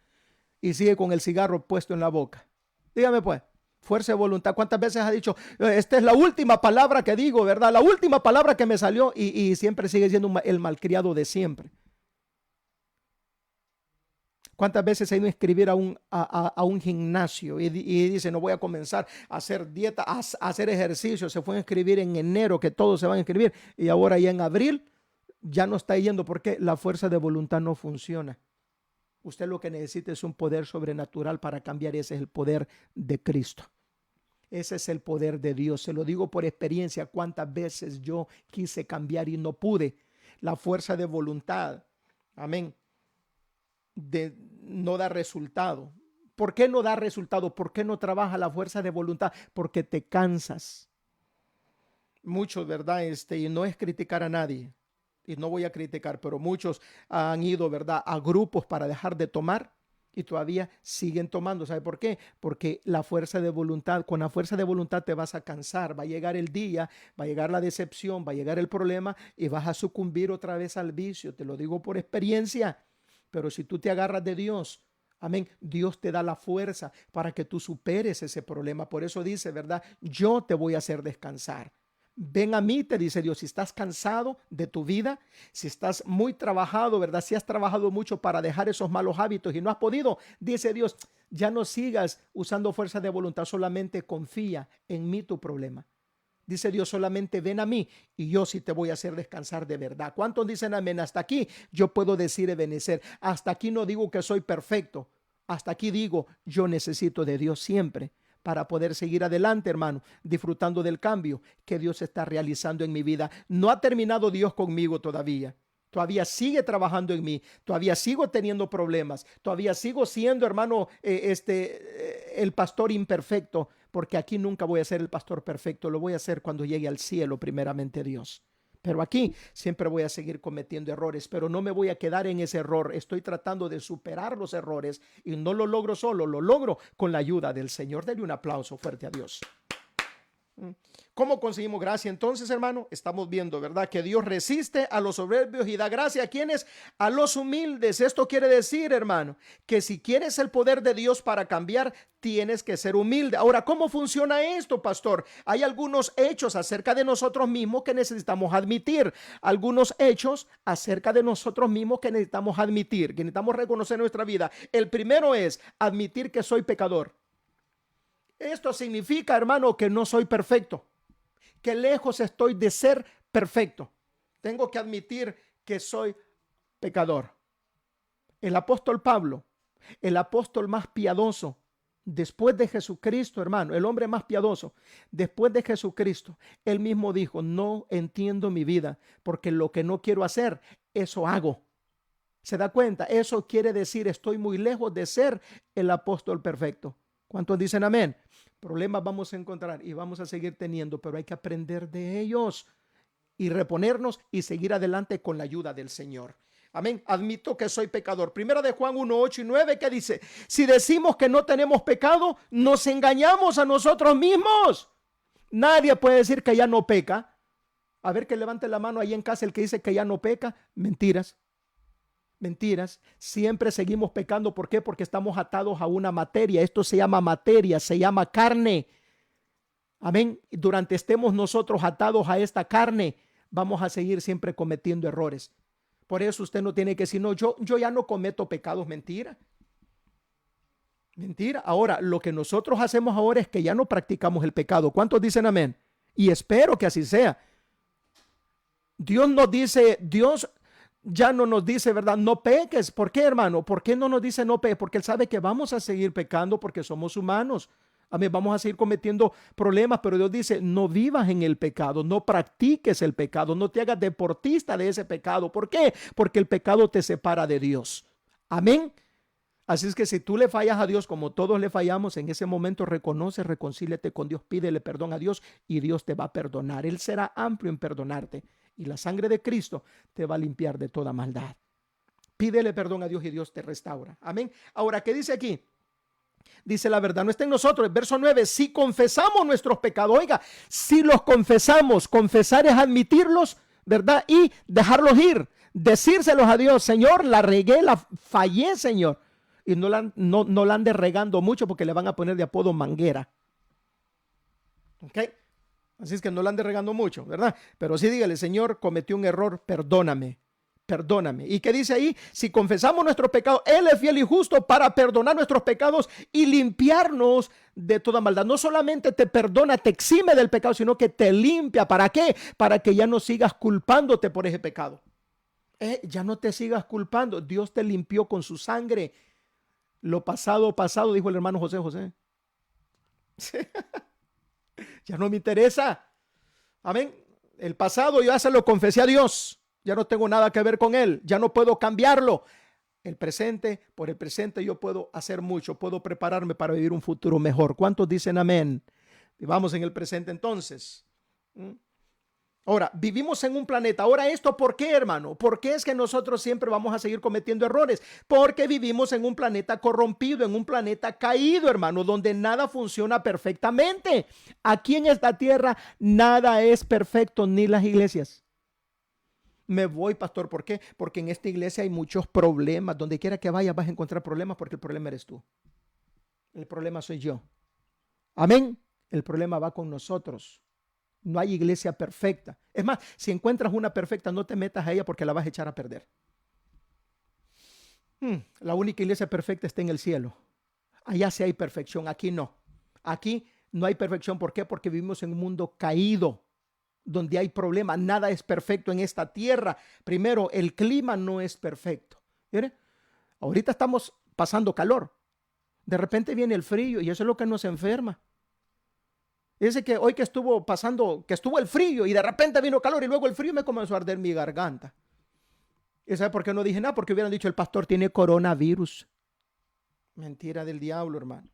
[SPEAKER 1] Y sigue con el cigarro puesto en la boca. Dígame pues, fuerza de voluntad. ¿Cuántas veces ha dicho, esta es la última palabra que digo, ¿verdad? La última palabra que me salió y siempre sigue siendo el malcriado de siempre. ¿Cuántas veces ha ido a inscribir a un gimnasio y dice, no voy a comenzar a hacer dieta, a hacer ejercicio? Se fue a inscribir en enero, que todos se van a inscribir, y ahora ya en abril ya no está yendo porque la fuerza de voluntad no funciona. Usted lo que necesita es un poder sobrenatural para cambiar, y ese es el poder de Cristo. Ese es el poder de Dios. Se lo digo por experiencia. Cuántas veces yo quise cambiar y no pude. La fuerza de voluntad, amén, no da resultado. ¿Por qué no da resultado? ¿Por qué no trabaja la fuerza de voluntad? Porque te cansas. Muchos, ¿verdad? Y no es criticar a nadie, y no voy a criticar, pero muchos han ido, ¿verdad?, a grupos para dejar de tomar y todavía siguen tomando. ¿Sabe por qué? Porque la fuerza de voluntad, con la fuerza de voluntad te vas a cansar, va a llegar el día, va a llegar la decepción, va a llegar el problema y vas a sucumbir otra vez al vicio. Te lo digo por experiencia. Pero si tú te agarras de Dios, amén, Dios te da la fuerza para que tú superes ese problema. Por eso dice, ¿verdad? Yo te voy a hacer descansar. Ven a mí, te dice Dios, si estás cansado de tu vida, si estás muy trabajado, ¿verdad? Si has trabajado mucho para dejar esos malos hábitos y no has podido, dice Dios, ya no sigas usando fuerza de voluntad, solamente confía en mí tu problema. Dice Dios, solamente ven a mí y yo sí te voy a hacer descansar de verdad. ¿Cuántos dicen amén? Hasta aquí yo puedo decir Ebenezer. Hasta aquí no digo que soy perfecto. Hasta aquí digo, yo necesito de Dios siempre para poder seguir adelante, hermano, disfrutando del cambio que Dios está realizando en mi vida. No ha terminado Dios conmigo todavía. Todavía sigue trabajando en mí, todavía sigo teniendo problemas, todavía sigo siendo, hermano, el pastor imperfecto, porque aquí nunca voy a ser el pastor perfecto, lo voy a hacer cuando llegue al cielo, primeramente Dios. Pero aquí siempre voy a seguir cometiendo errores, pero no me voy a quedar en ese error. Estoy tratando de superar los errores y no lo logro solo, lo logro con la ayuda del Señor. Denle un aplauso fuerte a Dios. ¿Cómo conseguimos gracia? Entonces, hermano, estamos viendo, ¿verdad?, que Dios resiste a los soberbios y da gracia a quienes, a los humildes. Esto quiere decir, hermano, que si quieres el poder de Dios para cambiar, tienes que ser humilde. Ahora, ¿cómo funciona esto, pastor? Hay algunos hechos acerca de nosotros mismos que necesitamos admitir. Algunos hechos acerca de nosotros mismos que necesitamos admitir, que necesitamos reconocer en nuestra vida. El primero es admitir que soy pecador. Esto significa, hermano, que no soy perfecto, que lejos estoy de ser perfecto. Tengo que admitir que soy pecador. El apóstol Pablo, el apóstol más piadoso después de Jesucristo, hermano, el hombre más piadoso después de Jesucristo, él mismo dijo, no entiendo mi vida, porque lo que no quiero hacer, eso hago. ¿Se da cuenta? Eso quiere decir, estoy muy lejos de ser el apóstol perfecto. ¿Cuántos dicen amén? Problemas vamos a encontrar y vamos a seguir teniendo, pero hay que aprender de ellos y reponernos y seguir adelante con la ayuda del Señor. Amén. Admito que soy pecador. Primera de Juan 1, 8 y 9, que dice, si decimos que no tenemos pecado, nos engañamos a nosotros mismos. Nadie puede decir que ya no peca. A ver, que levante la mano ahí en casa el que dice que ya no peca. Mentiras. Mentiras, siempre seguimos pecando. ¿Por qué? Porque estamos atados a una materia. Esto se llama materia, se llama carne. Amén. Durante estemos nosotros atados a esta carne, vamos a seguir siempre cometiendo errores. Por eso usted no tiene que decir, no, yo ya no cometo pecados. Mentira. Mentira. Ahora, lo que nosotros hacemos ahora es que ya no practicamos el pecado. ¿Cuántos dicen amén? Y espero que así sea. Dios nos dice, Dios ya no nos dice, ¿verdad? No peques. ¿Por qué, hermano? ¿Por qué no nos dice no peques? Porque Él sabe que vamos a seguir pecando porque somos humanos. Amén, vamos a seguir cometiendo problemas, pero Dios dice, no vivas en el pecado, no practiques el pecado, no te hagas deportista de ese pecado. ¿Por qué? Porque el pecado te separa de Dios. Amén. Así es que si tú le fallas a Dios como todos le fallamos, en ese momento reconoce, reconcíliate con Dios, pídele perdón a Dios y Dios te va a perdonar. Él será amplio en perdonarte y la sangre de Cristo te va a limpiar de toda maldad. Pídele perdón a Dios y Dios te restaura. Amén. Ahora, ¿qué dice aquí? Dice la verdad no está en nosotros. El verso 9, si confesamos nuestros pecados, oiga, si los confesamos, confesar es admitirlos, ¿verdad? Y dejarlos ir, decírselos a Dios, Señor, la regué, la fallé, Señor. Y no la ande regando mucho porque le van a poner de apodo manguera. ¿Ok? Así es que no la ande regando mucho, ¿verdad? Pero sí dígale, Señor, cometí un error, perdóname. Perdóname. ¿Y qué dice ahí? Si confesamos nuestros pecados, Él es fiel y justo para perdonar nuestros pecados y limpiarnos de toda maldad. No solamente te perdona, te exime del pecado, sino que te limpia. ¿Para qué? Para que ya no sigas culpándote por ese pecado. Ya no te sigas culpando. Dios te limpió con su sangre. Lo pasado, pasado, dijo el hermano José. Ya no me interesa. Amén. El pasado yo ya se lo confesé a Dios. Ya no tengo nada que ver con él. Ya no puedo cambiarlo. El presente, por el presente yo puedo hacer mucho. Puedo prepararme para vivir un futuro mejor. ¿Cuántos dicen amén? Vivamos en el presente entonces. Ahora, vivimos en un planeta. Ahora, ¿esto por qué, hermano? ¿Por qué es que nosotros siempre vamos a seguir cometiendo errores? Porque vivimos en un planeta corrompido, en un planeta caído, hermano, donde nada funciona perfectamente. Aquí en esta tierra nada es perfecto, ni las iglesias. Me voy, pastor, ¿por qué? Porque en esta iglesia hay muchos problemas. Donde quiera que vayas vas a encontrar problemas porque el problema eres tú. El problema soy yo. Amén. El problema va con nosotros. No hay iglesia perfecta. Es más, si encuentras una perfecta, no te metas a ella porque la vas a echar a perder. La única iglesia perfecta está en el cielo. Allá sí hay perfección, aquí no. Aquí no hay perfección. ¿Por qué? Porque vivimos en un mundo caído, donde hay problemas. Nada es perfecto en esta tierra. Primero, el clima no es perfecto. ¿Mire? Ahorita estamos pasando calor. De repente viene el frío y eso es lo que nos enferma. Dice que hoy que estuvo pasando, que estuvo el frío y de repente vino calor y luego el frío me comenzó a arder mi garganta. ¿Y sabe por qué no dije nada? Porque hubieran dicho el pastor tiene coronavirus. Mentira del diablo, hermano.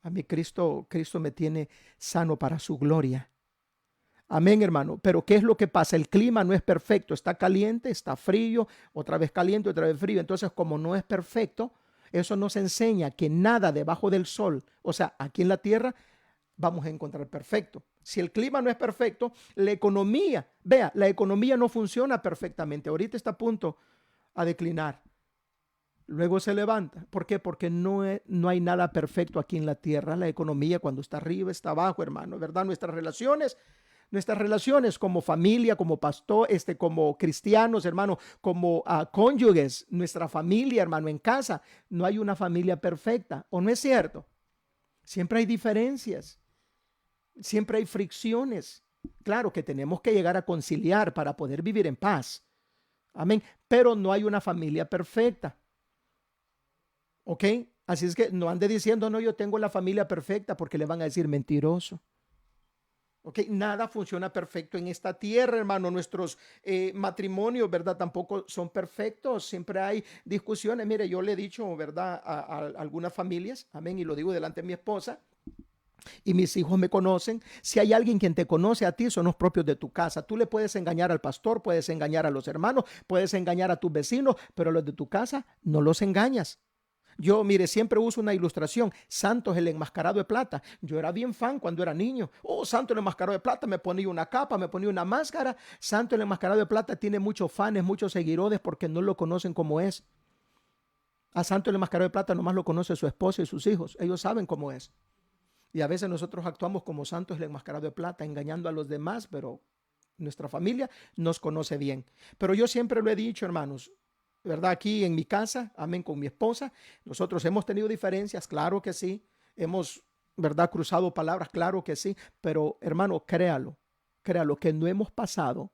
[SPEAKER 1] A mí Cristo me tiene sano para su gloria. Amén, hermano. Pero ¿qué es lo que pasa? El clima no es perfecto. Está caliente, está frío, otra vez caliente, otra vez frío. Entonces, como no es perfecto, eso nos enseña que nada debajo del sol, o sea, aquí en la tierra, vamos a encontrar perfecto. Si el clima no es perfecto, la economía, vea, la economía no funciona perfectamente. Ahorita está a punto a declinar. Luego se levanta. ¿Por qué? Porque no hay nada perfecto aquí en la tierra. La economía cuando está arriba, está abajo, hermano, ¿verdad? Nuestras relaciones como familia, como pastor, como cristianos, hermano, como cónyuges, nuestra familia, hermano, en casa, no hay una familia perfecta, ¿o no es cierto? Siempre hay diferencias. Siempre hay fricciones. Claro que tenemos que llegar a conciliar para poder vivir en paz. Amén. Pero no hay una familia perfecta. ¿Ok? Así es que no ande diciendo, no, yo tengo la familia perfecta porque le van a decir mentiroso. ¿Ok? Nada funciona perfecto en esta tierra, hermano. Nuestros matrimonios, ¿verdad? Tampoco son perfectos. Siempre hay discusiones. Mire, yo le he dicho, ¿verdad? A algunas familias, amén, y lo digo delante de mi esposa. Y mis hijos me conocen. Si hay alguien quien te conoce a ti, son los propios de tu casa. Tú le puedes engañar al pastor, puedes engañar a los hermanos, puedes engañar a tus vecinos, pero los de tu casa no los engañas. Yo, mire, siempre uso una ilustración. Santo es el enmascarado de plata. Yo era bien fan cuando era niño. Oh, Santo el enmascarado de plata. Me ponía una capa, me ponía una máscara. Santo el enmascarado de plata tiene muchos fans, muchos seguidores porque no lo conocen como es. A Santo el enmascarado de plata nomás lo conoce su esposa y sus hijos. Ellos saben cómo es. Y a veces nosotros actuamos como santos el enmascarado de plata, engañando a los demás, pero nuestra familia nos conoce bien. Pero yo siempre lo he dicho, hermanos, ¿verdad? Aquí en mi casa, amén, con mi esposa, nosotros hemos tenido diferencias, claro que sí. Hemos, ¿verdad? Cruzado palabras, claro que sí. Pero, hermano, créalo, que no hemos pasado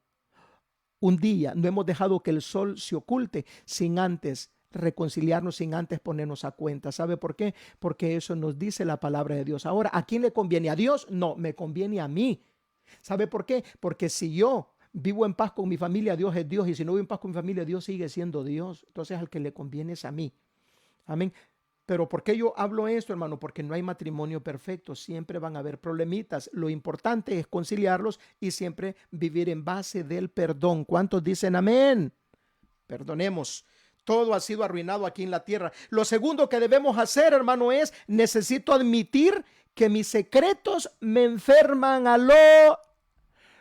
[SPEAKER 1] un día, no hemos dejado que el sol se oculte sin antes reconciliarnos, sin antes ponernos a cuenta. ¿Sabe por qué? Porque eso nos dice la palabra de Dios. Ahora, ¿a quién le conviene? ¿A Dios? No, me conviene a mí. ¿Sabe por qué? Porque si yo vivo en paz con mi familia, Dios es Dios, y si no vivo en paz con mi familia, Dios sigue siendo Dios. Entonces, al que le conviene es a mí. Amén. Pero ¿por qué yo hablo esto, hermano? Porque no hay matrimonio perfecto, siempre van a haber problemitas. Lo importante es conciliarlos y siempre vivir en base del perdón. ¿Cuántos dicen amén? Perdonemos. Todo ha sido arruinado aquí en la tierra. Lo segundo que debemos hacer, hermano, es necesito admitir que mis secretos me enferman. Aló.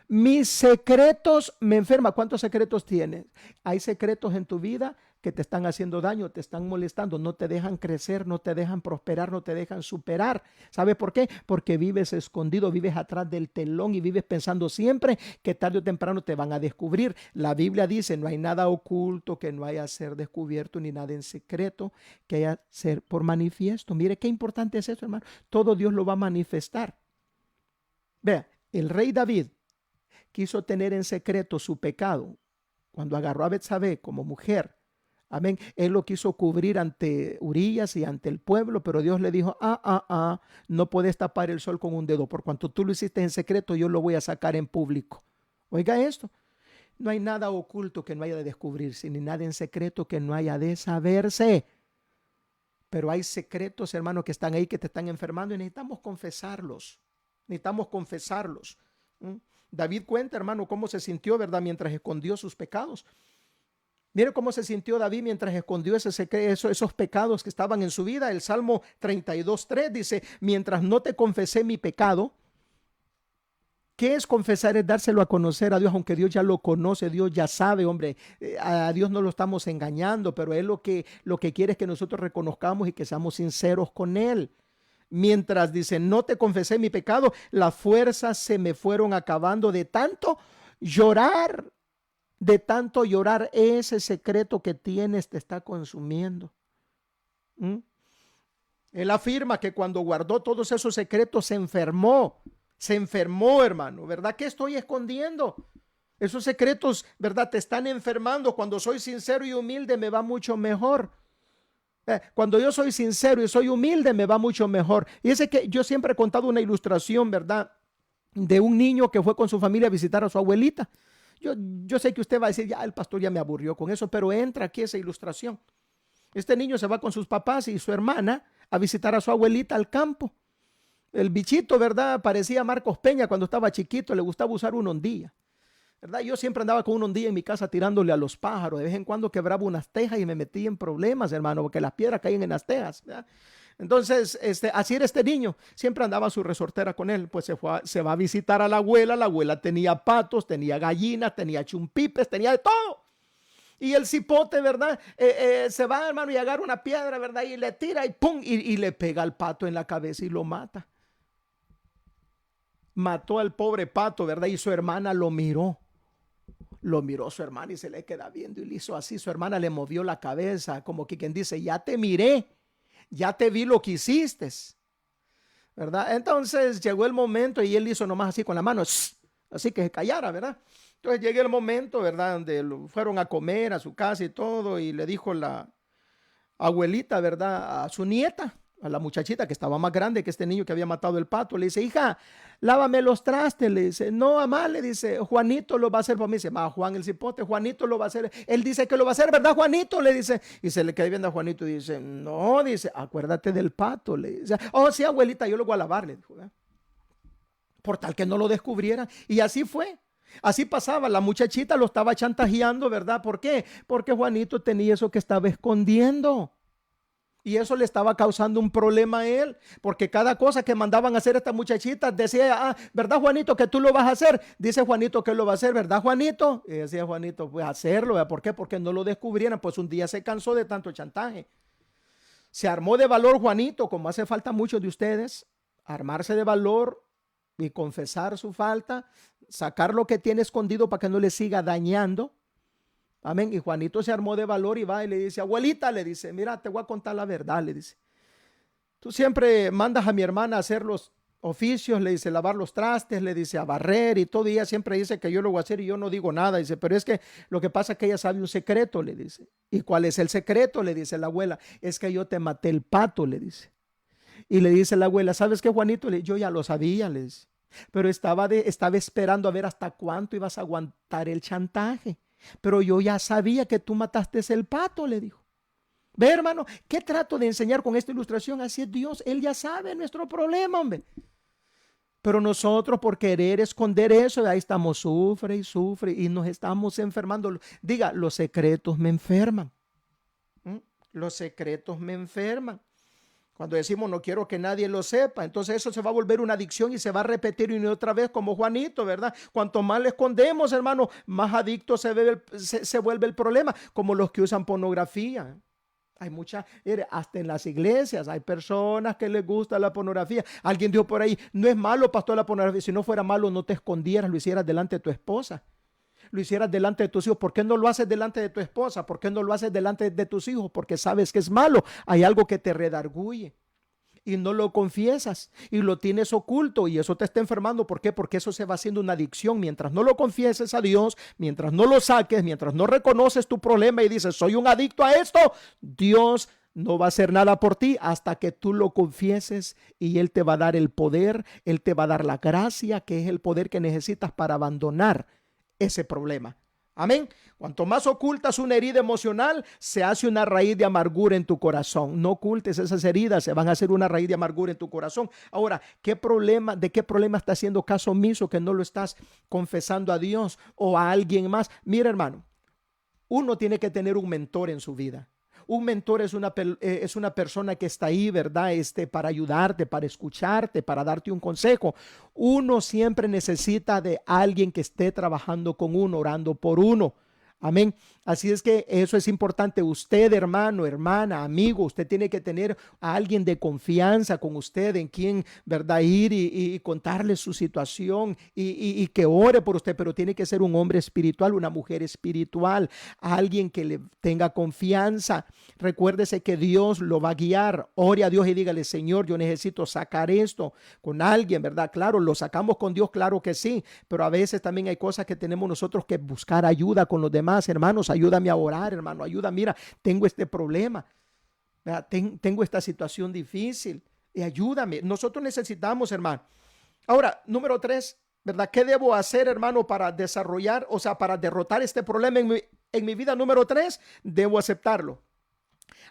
[SPEAKER 1] Mis secretos me enferman. ¿Cuántos secretos tienes? Hay secretos en tu vida que te están haciendo daño, te están molestando, no te dejan crecer, no te dejan prosperar, no te dejan superar. ¿Sabes por qué? Porque vives escondido, vives atrás del telón y vives pensando siempre que tarde o temprano te van a descubrir. La Biblia dice, no hay nada oculto que no haya a ser descubierto, ni nada en secreto que haya a ser por manifiesto. Mire qué importante es eso, hermano. Todo Dios lo va a manifestar. Vea, el rey David quiso tener en secreto su pecado cuando agarró a Betsabé como mujer. Amén. Él lo quiso cubrir ante Urías y ante el pueblo, pero Dios le dijo, no puedes tapar el sol con un dedo. Por cuanto tú lo hiciste en secreto, yo lo voy a sacar en público. Oiga esto. No hay nada oculto que no haya de descubrirse, ni nada en secreto que no haya de saberse. Pero hay secretos, hermano, que están ahí, que te están enfermando y necesitamos confesarlos. Necesitamos confesarlos. David cuenta, hermano, cómo se sintió, ¿verdad? Mientras escondió sus pecados. Mire cómo se sintió David mientras escondió esos pecados que estaban en su vida. El Salmo 32:3 dice, mientras no te confesé mi pecado. ¿Qué es confesar? Es dárselo a conocer a Dios, aunque Dios ya lo conoce, Dios ya sabe, hombre. A Dios no lo estamos engañando, pero Él lo que quiere es que nosotros reconozcamos y que seamos sinceros con Él. Mientras dice, no te confesé mi pecado, las fuerzas se me fueron acabando de tanto llorar. De tanto llorar, ese secreto que tienes te está consumiendo. Él afirma que cuando guardó todos esos secretos se enfermó, hermano, ¿verdad? ¿Qué estoy escondiendo? Esos secretos, ¿verdad? Te están enfermando. Cuando soy sincero y humilde me va mucho mejor. Cuando yo soy sincero y soy humilde me va mucho mejor. Y es que yo siempre he contado una ilustración, ¿verdad? De un niño que fue con su familia a visitar a su abuelita. Yo sé que usted va a decir, ya el pastor ya me aburrió con eso, pero entra aquí esa ilustración. Este niño se va con sus papás y su hermana a visitar a su abuelita al campo. El bichito, ¿verdad? Parecía Marcos Peña cuando estaba chiquito, le gustaba usar una hondilla, ¿verdad? Yo siempre andaba con una hondilla en mi casa tirándole a los pájaros. De vez en cuando quebraba unas tejas y me metía en problemas, hermano, porque las piedras caían en las tejas, ¿verdad? Entonces, así era este niño. Siempre andaba su resortera con él. Pues se va a visitar a la abuela. La abuela tenía patos, tenía gallinas, tenía chumpipes, tenía de todo. Y el cipote, ¿verdad? Se va, hermano, y agarra una piedra, ¿verdad? Y le tira y ¡pum! Y le pega al pato en la cabeza y lo mata. Mató al pobre pato, ¿verdad? Y su hermana lo miró. Lo miró su hermana y se le queda viendo y le hizo así. Su hermana le movió la cabeza, como que quien dice, ya te miré. Ya te vi lo que hiciste, ¿verdad? Entonces llegó el momento y él hizo nomás así con la mano, así que se callara, ¿verdad? Entonces llegó el momento, ¿verdad? Donde fueron a comer a su casa y todo, y le dijo la abuelita, ¿verdad? A su nieta, a la muchachita que estaba más grande que este niño que había matado el pato, le dice, hija, lávame los trastes, le dice. No, mamá, le dice, Juanito lo va a hacer por mí. Dice, Juan el cipote, Juanito lo va a hacer. Él dice que lo va a hacer, ¿verdad, Juanito? Le dice, y se le queda viendo a Juanito y dice, no, dice, acuérdate del pato, le dice. Oh, sí, abuelita, yo lo voy a lavar, le dijo, ¿verdad? Por tal que no lo descubrieran. Y así fue. Así pasaba, la muchachita lo estaba chantajeando, ¿verdad? ¿Por qué? Porque Juanito tenía eso que estaba escondiendo. Y eso le estaba causando un problema a él, porque cada cosa que mandaban a hacer estas muchachitas decía, ¿verdad, Juanito, que tú lo vas a hacer? Dice Juanito que lo va a hacer, ¿verdad, Juanito? Y decía Juanito, pues hacerlo, ¿verdad? ¿Por qué? Porque no lo descubrieran. Pues un día se cansó de tanto chantaje. Se armó de valor Juanito, como hace falta muchos de ustedes, armarse de valor y confesar su falta, sacar lo que tiene escondido para que no le siga dañando. Amén. Y Juanito se armó de valor y va y le dice, abuelita, le dice, mira, te voy a contar la verdad, le dice. Tú siempre mandas a mi hermana a hacer oficios, le dice lavar los trastes, le dice a barrer y todo, y ella siempre dice que yo lo voy a hacer y yo no digo nada, dice, pero es que lo que pasa es que ella sabe un secreto, le dice. ¿Y cuál es el secreto? Le dice la abuela, es que yo te maté el pato, le dice. Y le dice la abuela, ¿sabes qué, Juanito? Yo ya lo sabía, le dice, pero estaba esperando a ver hasta cuánto ibas a aguantar el chantaje, pero yo ya sabía que tú mataste el pato, le dijo. Ve, hermano, ¿qué trato de enseñar con esta ilustración? Así es Dios, Él ya sabe nuestro problema, hombre. Pero nosotros por querer esconder eso, ahí estamos, sufre y sufre y nos estamos enfermando. Diga, los secretos me enferman. ¿Mm? Los secretos me enferman. Cuando decimos no quiero que nadie lo sepa, entonces eso se va a volver una adicción y se va a repetir una y otra vez como Juanito, ¿verdad? Cuanto más le escondemos, hermano, más adicto se vuelve el problema, como los que usan pornografía. Hay muchas, hasta en las iglesias hay personas que les gusta la pornografía. Alguien dijo por ahí, no es malo, pastor, la pornografía. Si no fuera malo, no te escondieras, lo hicieras delante de tu esposa, lo hicieras delante de tus hijos. ¿Por qué no lo haces delante de tu esposa? ¿Por qué no lo haces delante de tus hijos? Porque sabes que es malo. Hay algo que te redarguye y no lo confiesas y lo tienes oculto y eso te está enfermando. ¿Por qué? Porque eso se va haciendo una adicción. Mientras no lo confieses a Dios, mientras no lo saques, mientras no reconoces tu problema y dices, soy un adicto a esto, Dios no va a hacer nada por ti hasta que tú lo confieses y Él te va a dar el poder, Él te va a dar la gracia, que es el poder que necesitas para abandonar ese problema. Amén. Cuanto más ocultas una herida emocional, se hace una raíz de amargura en tu corazón. No ocultes esas heridas, se van a hacer una raíz de amargura en tu corazón. Ahora, ¿de qué problema estás haciendo caso omiso que no lo estás confesando a Dios o a alguien más? Mira, hermano, uno tiene que tener un mentor en su vida. Un mentor es una persona que está ahí, ¿verdad? Para ayudarte, para escucharte, para darte un consejo. Uno siempre necesita de alguien que esté trabajando con uno, orando por uno. Amén. Así es que eso es importante. Usted, hermano, hermana, amigo, usted tiene que tener a alguien de confianza con usted en quien, ¿verdad? Ir y contarle su situación y que ore por usted, pero tiene que ser un hombre espiritual, una mujer espiritual, alguien que le tenga confianza. Recuérdese que Dios lo va a guiar. Ore a Dios y dígale, Señor, yo necesito sacar esto con alguien, ¿verdad? Claro, lo sacamos con Dios, claro que sí, pero a veces también hay cosas que tenemos nosotros que buscar ayuda con los demás. Hermanos, ayúdame a orar, hermano, ayuda, mira, tengo este problema, tengo esta situación difícil y ayúdame. Nosotros necesitamos, hermano. Ahora, número 3, ¿verdad? ¿Qué debo hacer, hermano, para desarrollar, para derrotar este problema en mi vida? Número 3, debo aceptarlo.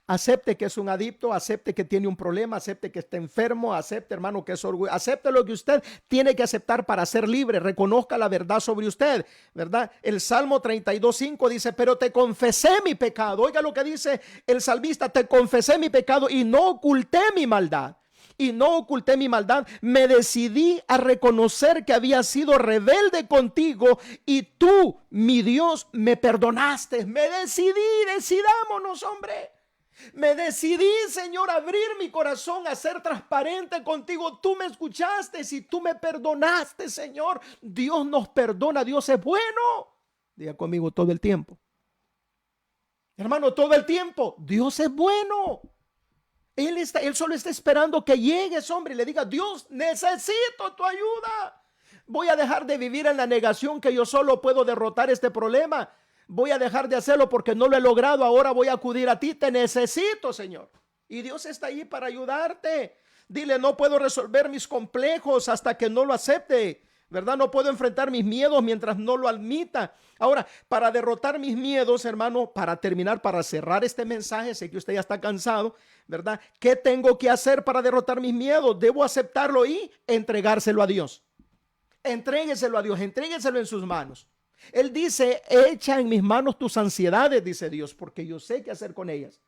[SPEAKER 1] Acepte que es un adicto, acepte que tiene un problema, acepte que está enfermo, acepte, hermano, que es orgullo, acepte lo que usted tiene que aceptar para ser libre, reconozca la verdad sobre usted, ¿verdad? El Salmo 32:5 dice, pero te confesé mi pecado. Oiga lo que dice el salmista, te confesé mi pecado y no oculté mi maldad. Y no oculté mi maldad, me decidí a reconocer que había sido rebelde contigo y tú, mi Dios, me perdonaste. Me decidámonos, hombre. Me decidí, Señor, a abrir mi corazón, a ser transparente contigo. Tú me escuchaste y tú me perdonaste, Señor. Dios nos perdona, Dios es bueno. Diga conmigo todo el tiempo. Hermano, todo el tiempo. Dios es bueno. Él solo está esperando que llegues, hombre, y le diga, Dios, necesito tu ayuda. Voy a dejar de vivir en la negación que yo solo puedo derrotar este problema. Voy a dejar de hacerlo porque no lo he logrado. Ahora voy a acudir a ti. Te necesito, Señor. Y Dios está ahí para ayudarte. Dile, no puedo resolver mis complejos hasta que no lo acepte, ¿verdad? No puedo enfrentar mis miedos mientras no lo admita. Ahora, para derrotar mis miedos, hermano, para terminar, para cerrar este mensaje, sé que usted ya está cansado, ¿verdad? ¿Qué tengo que hacer para derrotar mis miedos? Debo aceptarlo y entregárselo a Dios. Entrégueselo a Dios, entrégueselo en sus manos. Él dice, echa en mis manos tus ansiedades, dice Dios, porque yo sé qué hacer con ellas.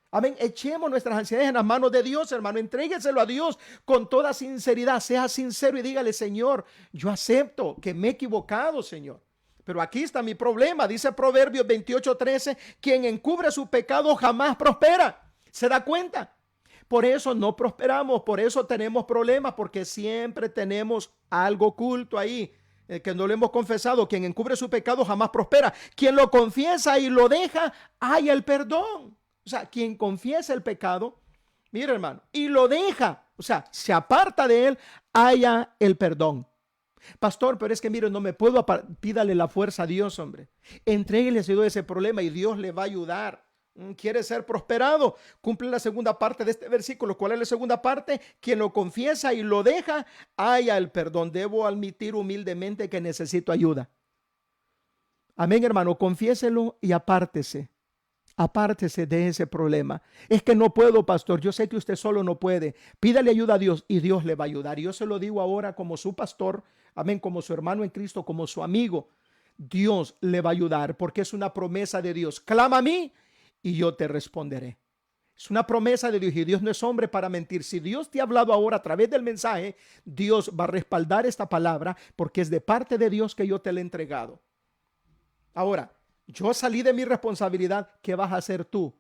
[SPEAKER 1] Amén. Echemos nuestras ansiedades en las manos de Dios, hermano. Entrégueselo a Dios con toda sinceridad. Sea sincero y dígale, Señor, yo acepto que me he equivocado, Señor. Pero aquí está mi problema. Dice Proverbios 28:13, quien encubre su pecado jamás prospera. ¿Se da cuenta? Por eso no prosperamos, por eso tenemos problemas, porque siempre tenemos algo oculto ahí. Que no lo hemos confesado. Quien encubre su pecado jamás prospera. Quien lo confiesa y lo deja, haya el perdón. O sea, quien confiesa el pecado, mira hermano, y lo deja, o sea, se aparta de él, haya el perdón. Pastor, pero es que mire, no me puedo pídale la fuerza a Dios, hombre. Entréguele ese problema y Dios le va a ayudar. ¿Quiere ser prosperado? Cumple la segunda parte de este versículo. ¿Cuál es la segunda parte? Quien lo confiesa y lo deja, haya el perdón. Debo admitir humildemente que necesito ayuda. Amén, hermano. Confiéselo y apártese. Apártese de ese problema. Es que no puedo, pastor. Yo sé que usted solo no puede. Pídale ayuda a Dios y Dios le va a ayudar. Y yo se lo digo ahora como su pastor. Amén. Como su hermano en Cristo, como su amigo. Dios le va a ayudar porque es una promesa de Dios. Clama a mí y yo te responderé. Es una promesa de Dios y Dios no es hombre para mentir. Si Dios te ha hablado ahora a través del mensaje, Dios va a respaldar esta palabra porque es de parte de Dios que yo te la he entregado. Ahora, yo salí de mi responsabilidad. ¿Qué vas a hacer tú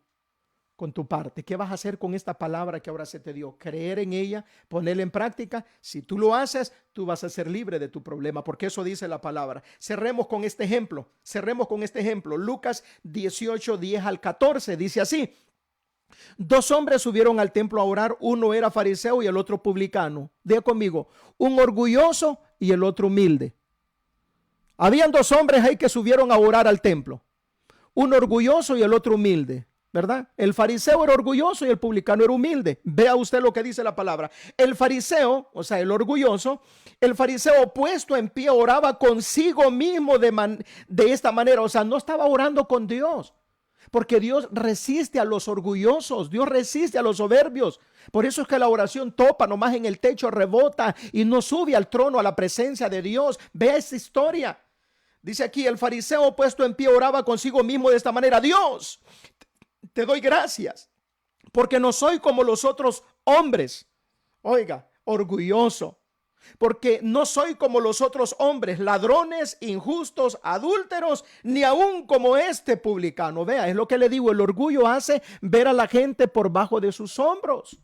[SPEAKER 1] con tu parte? ¿Qué vas a hacer con esta palabra que ahora se te dio? Creer en ella, ponerla en práctica. Si tú lo haces, tú vas a ser libre de tu problema, porque eso dice la palabra. Cerremos con este ejemplo. Lucas 18, 10 al 14 dice así: dos hombres subieron al templo a orar. Uno era fariseo y el otro publicano. Diga conmigo, un orgulloso y el otro humilde. Habían dos hombres ahí que subieron a orar al templo. Un orgulloso y el otro humilde, ¿verdad? El fariseo era orgulloso y el publicano era humilde. Vea usted lo que dice la palabra. El fariseo, o sea, el orgulloso, el fariseo puesto en pie oraba consigo mismo de esta manera. O sea, no estaba orando con Dios. Porque Dios resiste a los orgullosos, Dios resiste a los soberbios. Por eso es que la oración topa nomás en el techo, rebota y no sube al trono, a la presencia de Dios. Vea esta historia. Dice aquí, el fariseo puesto en pie oraba consigo mismo de esta manera: Dios, te doy gracias, porque no soy como los otros hombres. Oiga, orgulloso. Porque no soy como los otros hombres, ladrones, injustos, adúlteros, ni aún como este publicano. Vea, es lo que le digo, el orgullo hace ver a la gente por bajo de sus hombros.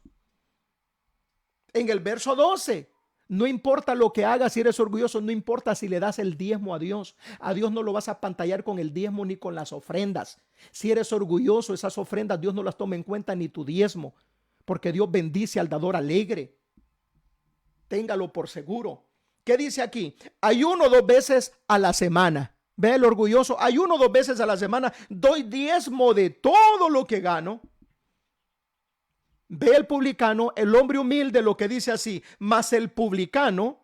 [SPEAKER 1] En el verso 12, no importa lo que hagas, si eres orgulloso, no importa si le das el diezmo a Dios no lo vas a apantallar con el diezmo ni con las ofrendas. Si eres orgulloso, esas ofrendas Dios no las toma en cuenta, ni tu diezmo, porque Dios bendice al dador alegre. Téngalo por seguro. ¿Qué dice aquí? Ayuno 2 veces a la semana. Ve el orgulloso, ayuno 2 veces a la semana, doy diezmo de todo lo que gano. Ve el publicano, el hombre humilde, lo que dice así: mas el publicano,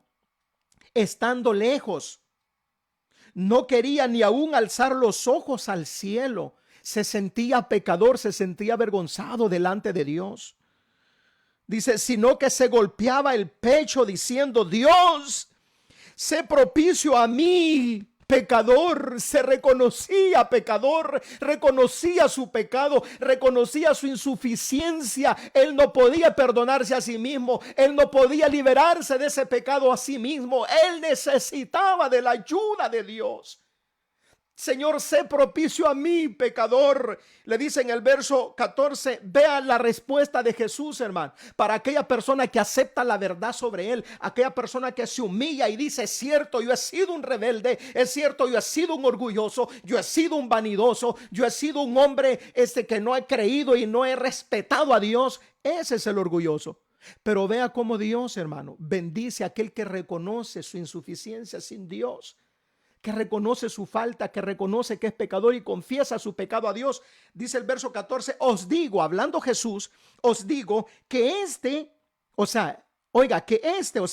[SPEAKER 1] estando lejos, no quería ni aún alzar los ojos al cielo. Se sentía pecador, se sentía avergonzado delante de Dios. Dice, sino que se golpeaba el pecho diciendo: Dios, sé propicio a mí, pecador. Se reconocía pecador, reconocía su pecado, reconocía su insuficiencia. Él no podía perdonarse a sí mismo, él no podía liberarse de ese pecado a sí mismo. Él necesitaba de la ayuda de Dios. Señor, sé propicio a mí, pecador. Le dice en el verso 14, vea la respuesta de Jesús, hermano, para aquella persona que acepta la verdad sobre él, aquella persona que se humilla y dice: es cierto, yo he sido un rebelde, es cierto, yo he sido un orgulloso, yo he sido un vanidoso, yo he sido un hombre que no he creído y no he respetado a Dios. Ese es el orgulloso. Pero vea cómo Dios, hermano, bendice a aquel que reconoce su insuficiencia sin Dios, que reconoce su falta, que reconoce que es pecador y confiesa su pecado a Dios. Dice el verso 14, os digo, hablando Jesús, os digo que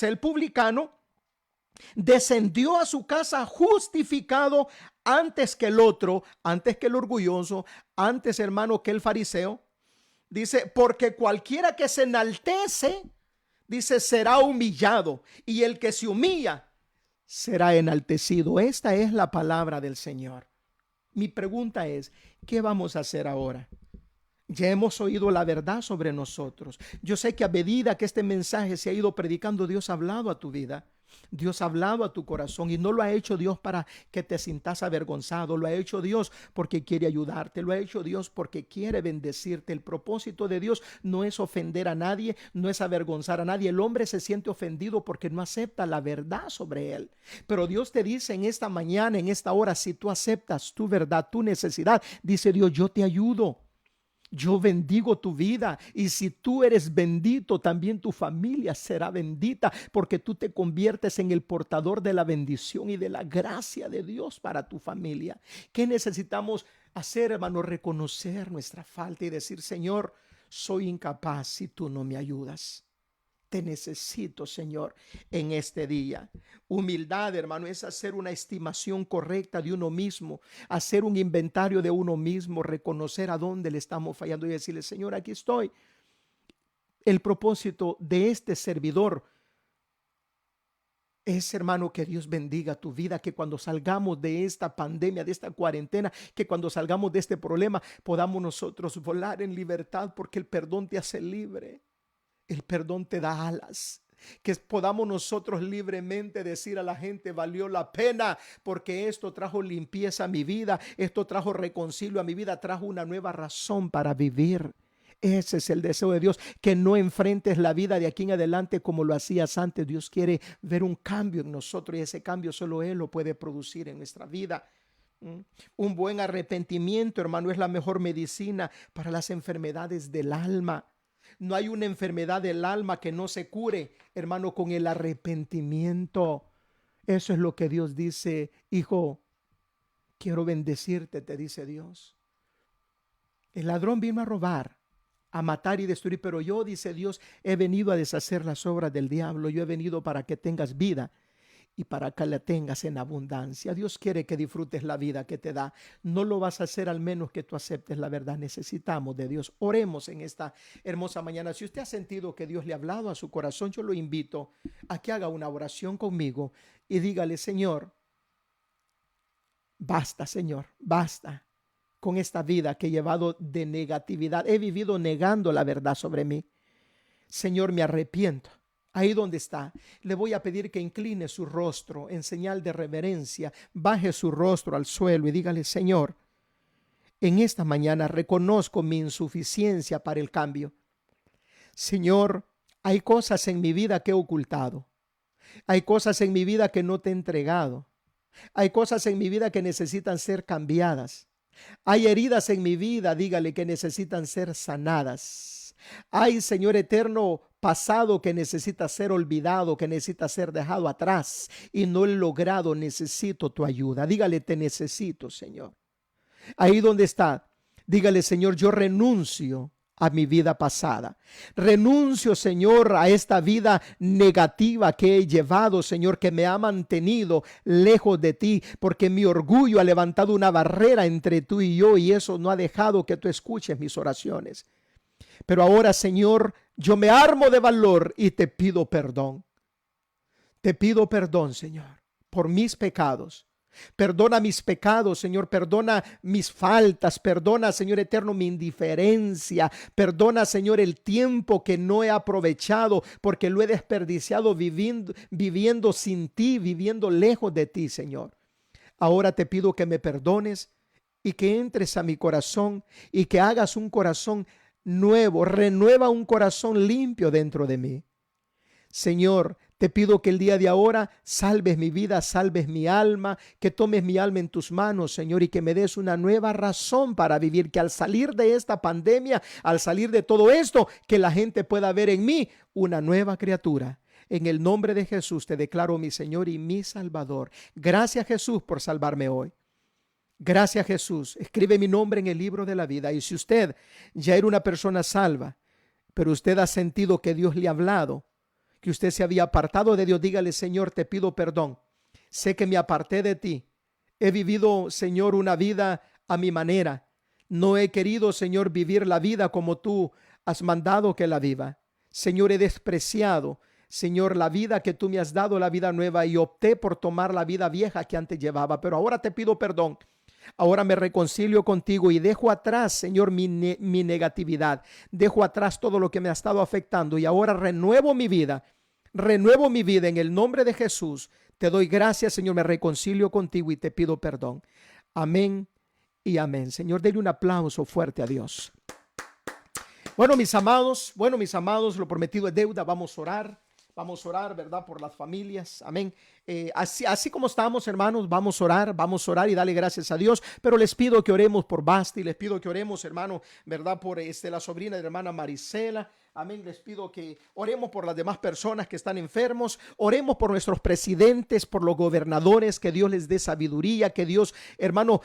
[SPEAKER 1] el publicano descendió a su casa justificado antes que el otro, antes que el orgulloso, antes, hermano, que el fariseo. Dice, porque cualquiera que se enaltece, dice, será humillado, y el que se humilla será enaltecido. Esta es la palabra del Señor. Mi pregunta es, ¿qué vamos a hacer ahora? Ya hemos oído la verdad sobre nosotros. Yo sé que a medida que este mensaje se ha ido predicando, Dios ha hablado a tu vida. Dios ha hablado a tu corazón, y no lo ha hecho Dios para que te sientas avergonzado. Lo ha hecho Dios porque quiere ayudarte. Lo ha hecho Dios porque quiere bendecirte. El propósito de Dios no es ofender a nadie, no es avergonzar a nadie. El hombre se siente ofendido porque no acepta la verdad sobre él. Pero Dios te dice en esta mañana, en esta hora, si tú aceptas tu verdad, tu necesidad, dice Dios, yo te ayudo. Yo bendigo tu vida y si tú eres bendito, también tu familia será bendita porque tú te conviertes en el portador de la bendición y de la gracia de Dios para tu familia. ¿Qué necesitamos hacer, hermano? Reconocer nuestra falta y decir, Señor, soy incapaz si tú no me ayudas. Te necesito, Señor, en este día. Humildad, hermano, es hacer una estimación correcta de uno mismo, hacer un inventario de uno mismo, reconocer a dónde le estamos fallando y decirle, Señor, aquí estoy. El propósito de este servidor es, hermano, que Dios bendiga tu vida, que cuando salgamos de esta pandemia, de esta cuarentena, que cuando salgamos de este problema, podamos nosotros volar en libertad porque el perdón te hace libre. El perdón te da alas. Que podamos nosotros libremente decir a la gente, valió la pena porque esto trajo limpieza a mi vida, esto trajo reconcilio a mi vida, trajo una nueva razón para vivir. Ese es el deseo de Dios, que no enfrentes la vida de aquí en adelante como lo hacías antes. Dios quiere ver un cambio en nosotros y ese cambio solo Él lo puede producir en nuestra vida. Un buen arrepentimiento, hermano, es la mejor medicina para las enfermedades del alma. No hay una enfermedad del alma que no se cure, hermano, con el arrepentimiento. Eso es lo que Dios dice. Hijo, quiero bendecirte, te dice Dios. El ladrón vino a robar, a matar y destruir, pero yo, dice Dios, he venido a deshacer las obras del diablo. Yo he venido para que tengas vida y para que la tengas en abundancia. Dios quiere que disfrutes la vida que te da. No lo vas a hacer al menos que tú aceptes la verdad. Necesitamos de Dios. Oremos en esta hermosa mañana. Si usted ha sentido que Dios le ha hablado a su corazón, yo lo invito a que haga una oración conmigo y dígale, Señor, basta, Señor, basta con esta vida que he llevado de negatividad. He vivido negando la verdad sobre mí. Señor, me arrepiento. Ahí donde está, le voy a pedir que incline su rostro en señal de reverencia, baje su rostro al suelo y dígale, Señor, en esta mañana reconozco mi insuficiencia para el cambio. Señor, hay cosas en mi vida que he ocultado. Hay cosas en mi vida que no te he entregado. Hay cosas en mi vida que necesitan ser cambiadas. Hay heridas en mi vida, dígale, que necesitan ser sanadas. Hay, Señor eterno, pasado que necesita ser olvidado, que necesita ser dejado atrás y no he logrado. Necesito tu ayuda. Dígale, te necesito, Señor. Ahí donde está, dígale, Señor, yo renuncio a mi vida pasada. Renuncio, Señor, a esta vida negativa que he llevado, Señor, que me ha mantenido lejos de ti, porque mi orgullo ha levantado una barrera entre tú y yo y eso no ha dejado que tú escuches mis oraciones. Pero ahora, Señor, yo me armo de valor y te pido perdón. Te pido perdón, Señor, por mis pecados. Perdona mis pecados, Señor, perdona mis faltas, perdona, Señor eterno, mi indiferencia, perdona, Señor, el tiempo que no he aprovechado porque lo he desperdiciado viviendo sin ti, viviendo lejos de ti, Señor. Ahora te pido que me perdones y que entres a mi corazón y que hagas un corazón nuevo, renueva un corazón limpio dentro de mí. Señor, te pido que el día de ahora salves mi vida, salves mi alma, que tomes mi alma en tus manos, Señor, y que me des una nueva razón para vivir, que al salir de esta pandemia, al salir de todo esto, que la gente pueda ver en mí una nueva criatura. En el nombre de Jesús te declaro mi Señor y mi Salvador. Gracias, Jesús, por salvarme hoy. Gracias, Jesús. Escribe mi nombre en el libro de la vida. Y si usted ya era una persona salva, pero usted ha sentido que Dios le ha hablado, que usted se había apartado de Dios, dígale, Señor, te pido perdón. Sé que me aparté de ti. He vivido, Señor, una vida a mi manera. No he querido, Señor, vivir la vida como tú has mandado que la viva. Señor, he despreciado, Señor, la vida que tú me has dado, la vida nueva, y opté por tomar la vida vieja que antes llevaba. Pero ahora te pido perdón. Ahora me reconcilio contigo y dejo atrás, Señor, mi negatividad. Dejo atrás todo lo que me ha estado afectando y ahora renuevo mi vida. Renuevo mi vida en el nombre de Jesús. Te doy gracias, Señor, me reconcilio contigo y te pido perdón. Amén y amén. Señor, denle un aplauso fuerte a Dios. Bueno, mis amados, lo prometido es deuda. Vamos a orar. Vamos a orar, ¿verdad? Por las familias. Amén. Así como estamos, hermanos, vamos a orar y darle gracias a Dios. Pero les pido que oremos por Basti, les pido que oremos, hermano, ¿verdad? Por la sobrina de la hermana Marisela. Amén. Les pido que oremos por las demás personas que están enfermos. Oremos por nuestros presidentes, por los gobernadores, que Dios les dé sabiduría, que Dios, hermano,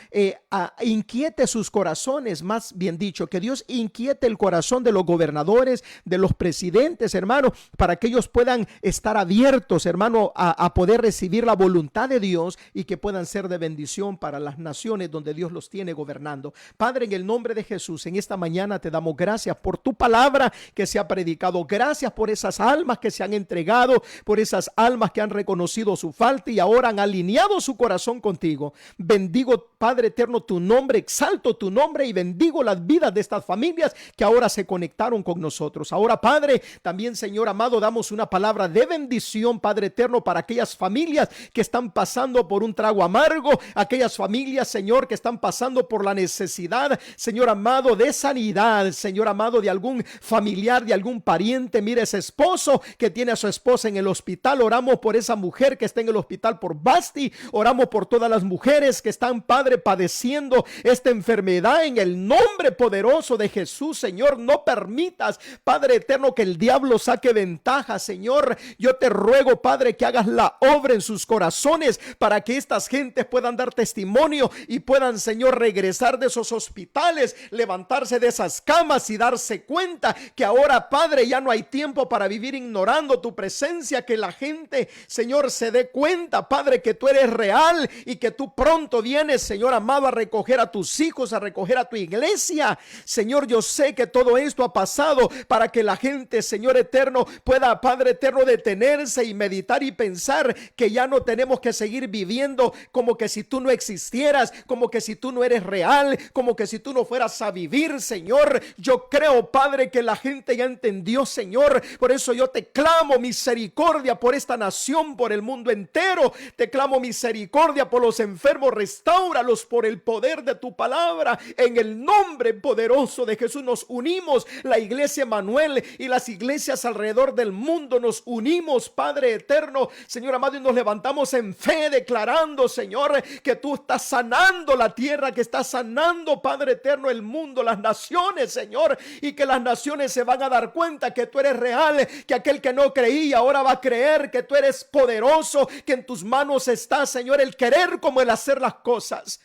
[SPEAKER 1] inquiete sus corazones, más bien dicho, que Dios inquiete el corazón de los gobernadores, de los presidentes, hermano, para que ellos puedan estar abiertos, hermano, a poder recibir la voluntad de Dios y que puedan ser de bendición para las naciones donde Dios los tiene gobernando. Padre, en el nombre de Jesús, en esta mañana te damos gracias por tu palabra que se ha predicado. Gracias por esas almas que se han entregado, por esas almas que han reconocido su falta y ahora han alineado su corazón contigo. Bendigo, Padre eterno, tu nombre, exalto tu nombre y bendigo las vidas de estas familias que ahora se conectaron con nosotros. Ahora, Padre, también, Señor amado, damos una palabra de bendición, Padre eterno, para aquellas familias que están pasando por un trago amargo, aquellas familias, Señor, que están pasando por la necesidad, Señor amado, de sanidad, Señor amado, de algún familiar, de algún pariente. Mire, ese esposo que tiene a su esposa en el hospital, oramos por esa mujer que está en el hospital por Basti, oramos por todas las mujeres que están, Padre, padeciendo esta enfermedad en el nombre poderoso de Jesús. Señor, no permitas, Padre eterno, que el diablo saque ventaja. Señor, yo te ruego, Padre, que hagas la obra en sus corazones para que estas gentes puedan dar testimonio y puedan, Señor, regresar de esos hospitales, levantarse de esas camas y darse cuenta que ahora, Padre, ya no hay tiempo para vivir ignorando tu presencia, que la gente, Señor, se dé cuenta, Padre, que tú eres real y que tú pronto vienes, Señor amado, a recoger a tus hijos, a recoger a tu iglesia. Señor, yo sé que todo esto ha pasado para que la gente, Señor eterno, pueda, Padre eterno, detenerse y meditar y pensar que ya no tenemos que seguir viviendo como que si tú no existieras, como que si tú no eres real, como que si tú no fueras a vivir. Señor, yo creo, Padre, que la gente ya entendió, Señor. Por eso yo te clamo misericordia por esta nación, por el mundo entero. Te clamo misericordia por los enfermos, restáuralos por el poder de tu palabra. En el nombre poderoso de Jesús nos unimos, la iglesia Manuel y las iglesias alrededor del mundo nos unimos, Padre eterno, Señor amado, y nos levantamos en fe declarando, Señor, que tú estás sanando la tierra, que estás sanando, Padre eterno, el mundo, las naciones, Señor, y que las naciones se van a dar cuenta que tú eres real, que aquel que no creía ahora va a creer, que tú eres poderoso, que en tus manos está, Señor, el querer como el hacer las cosas.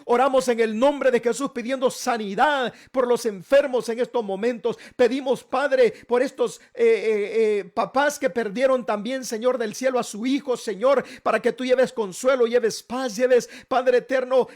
[SPEAKER 1] Oramos en el nombre de Jesús pidiendo sanidad por los enfermos en estos momentos. Pedimos, Padre, por estos papás que perdieron también, Señor del cielo, a su hijo, Señor, para que tú lleves consuelo, lleves paz, lleves, Padre eterno,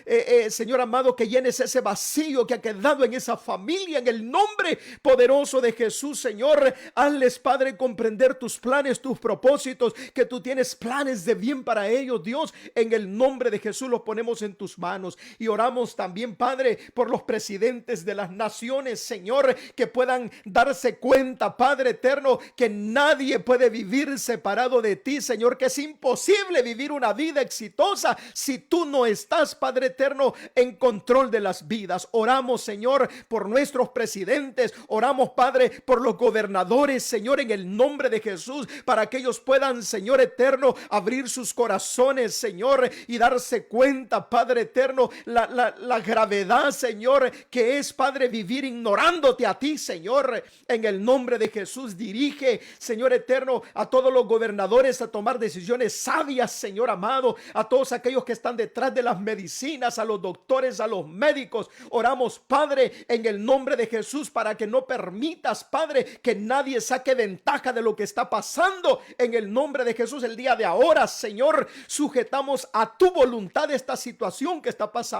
[SPEAKER 1] Señor amado, que llenes ese vacío que ha quedado en esa familia. En el nombre poderoso de Jesús, Señor, hazles, Padre, comprender tus planes, tus propósitos, que tú tienes planes de bien para ellos, Dios. En el nombre de Jesús los ponemos en tus manos. Y oramos también, Padre, por los presidentes de las naciones, Señor, que puedan darse cuenta, Padre eterno, que nadie puede vivir separado de ti, Señor, que es imposible vivir una vida exitosa si tú no estás, Padre eterno, en control de las vidas. Oramos, Señor, por nuestros presidentes, oramos, Padre, por los gobernadores, Señor, en el nombre de Jesús, para que ellos puedan, Señor eterno, abrir sus corazones, Señor, y darse cuenta, Padre eterno, la gravedad, Señor, que es, Padre, vivir ignorándote a ti, Señor. En el nombre de Jesús dirige, Señor eterno, a todos los gobernadores a tomar decisiones sabias, Señor amado, a todos aquellos que están detrás de las medicinas, a los doctores, a los médicos. Oramos, Padre, en el nombre de Jesús, para que no permitas, Padre, que nadie saque ventaja de lo que está pasando. En el nombre de Jesús, el día de ahora, Señor, sujetamos a tu voluntad esta situación que está pasando.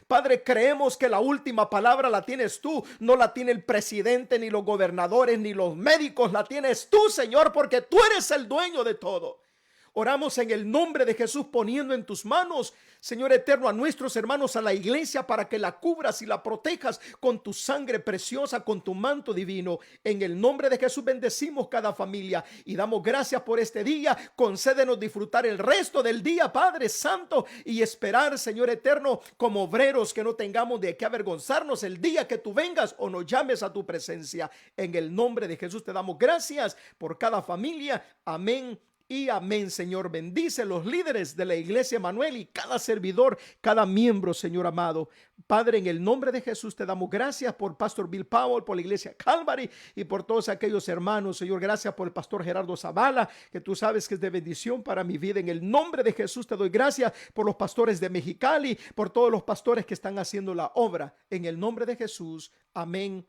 [SPEAKER 1] Padre, creemos que la última palabra la tienes tú, no la tiene el presidente, ni los gobernadores, ni los médicos, la tienes tú, Señor, porque tú eres el dueño de todo. Oramos en el nombre de Jesús, poniendo en tus manos, Señor eterno, a nuestros hermanos, a la iglesia, para que la cubras y la protejas con tu sangre preciosa, con tu manto divino. En el nombre de Jesús bendecimos cada familia y damos gracias por este día. Concédenos disfrutar el resto del día, Padre Santo, y esperar, Señor eterno, como obreros, que no tengamos de qué avergonzarnos el día que tú vengas o nos llames a tu presencia. En el nombre de Jesús te damos gracias por cada familia. Amén y amén. Señor, bendice los líderes de la iglesia Emanuel y cada servidor, cada miembro, Señor amado. Padre, en el nombre de Jesús te damos gracias por Pastor Bill Powell, por la iglesia Calvary y por todos aquellos hermanos. Señor, gracias por el pastor Gerardo Zavala, que tú sabes que es de bendición para mi vida. En el nombre de Jesús te doy gracias por los pastores de Mexicali, por todos los pastores que están haciendo la obra. En el nombre de Jesús, amén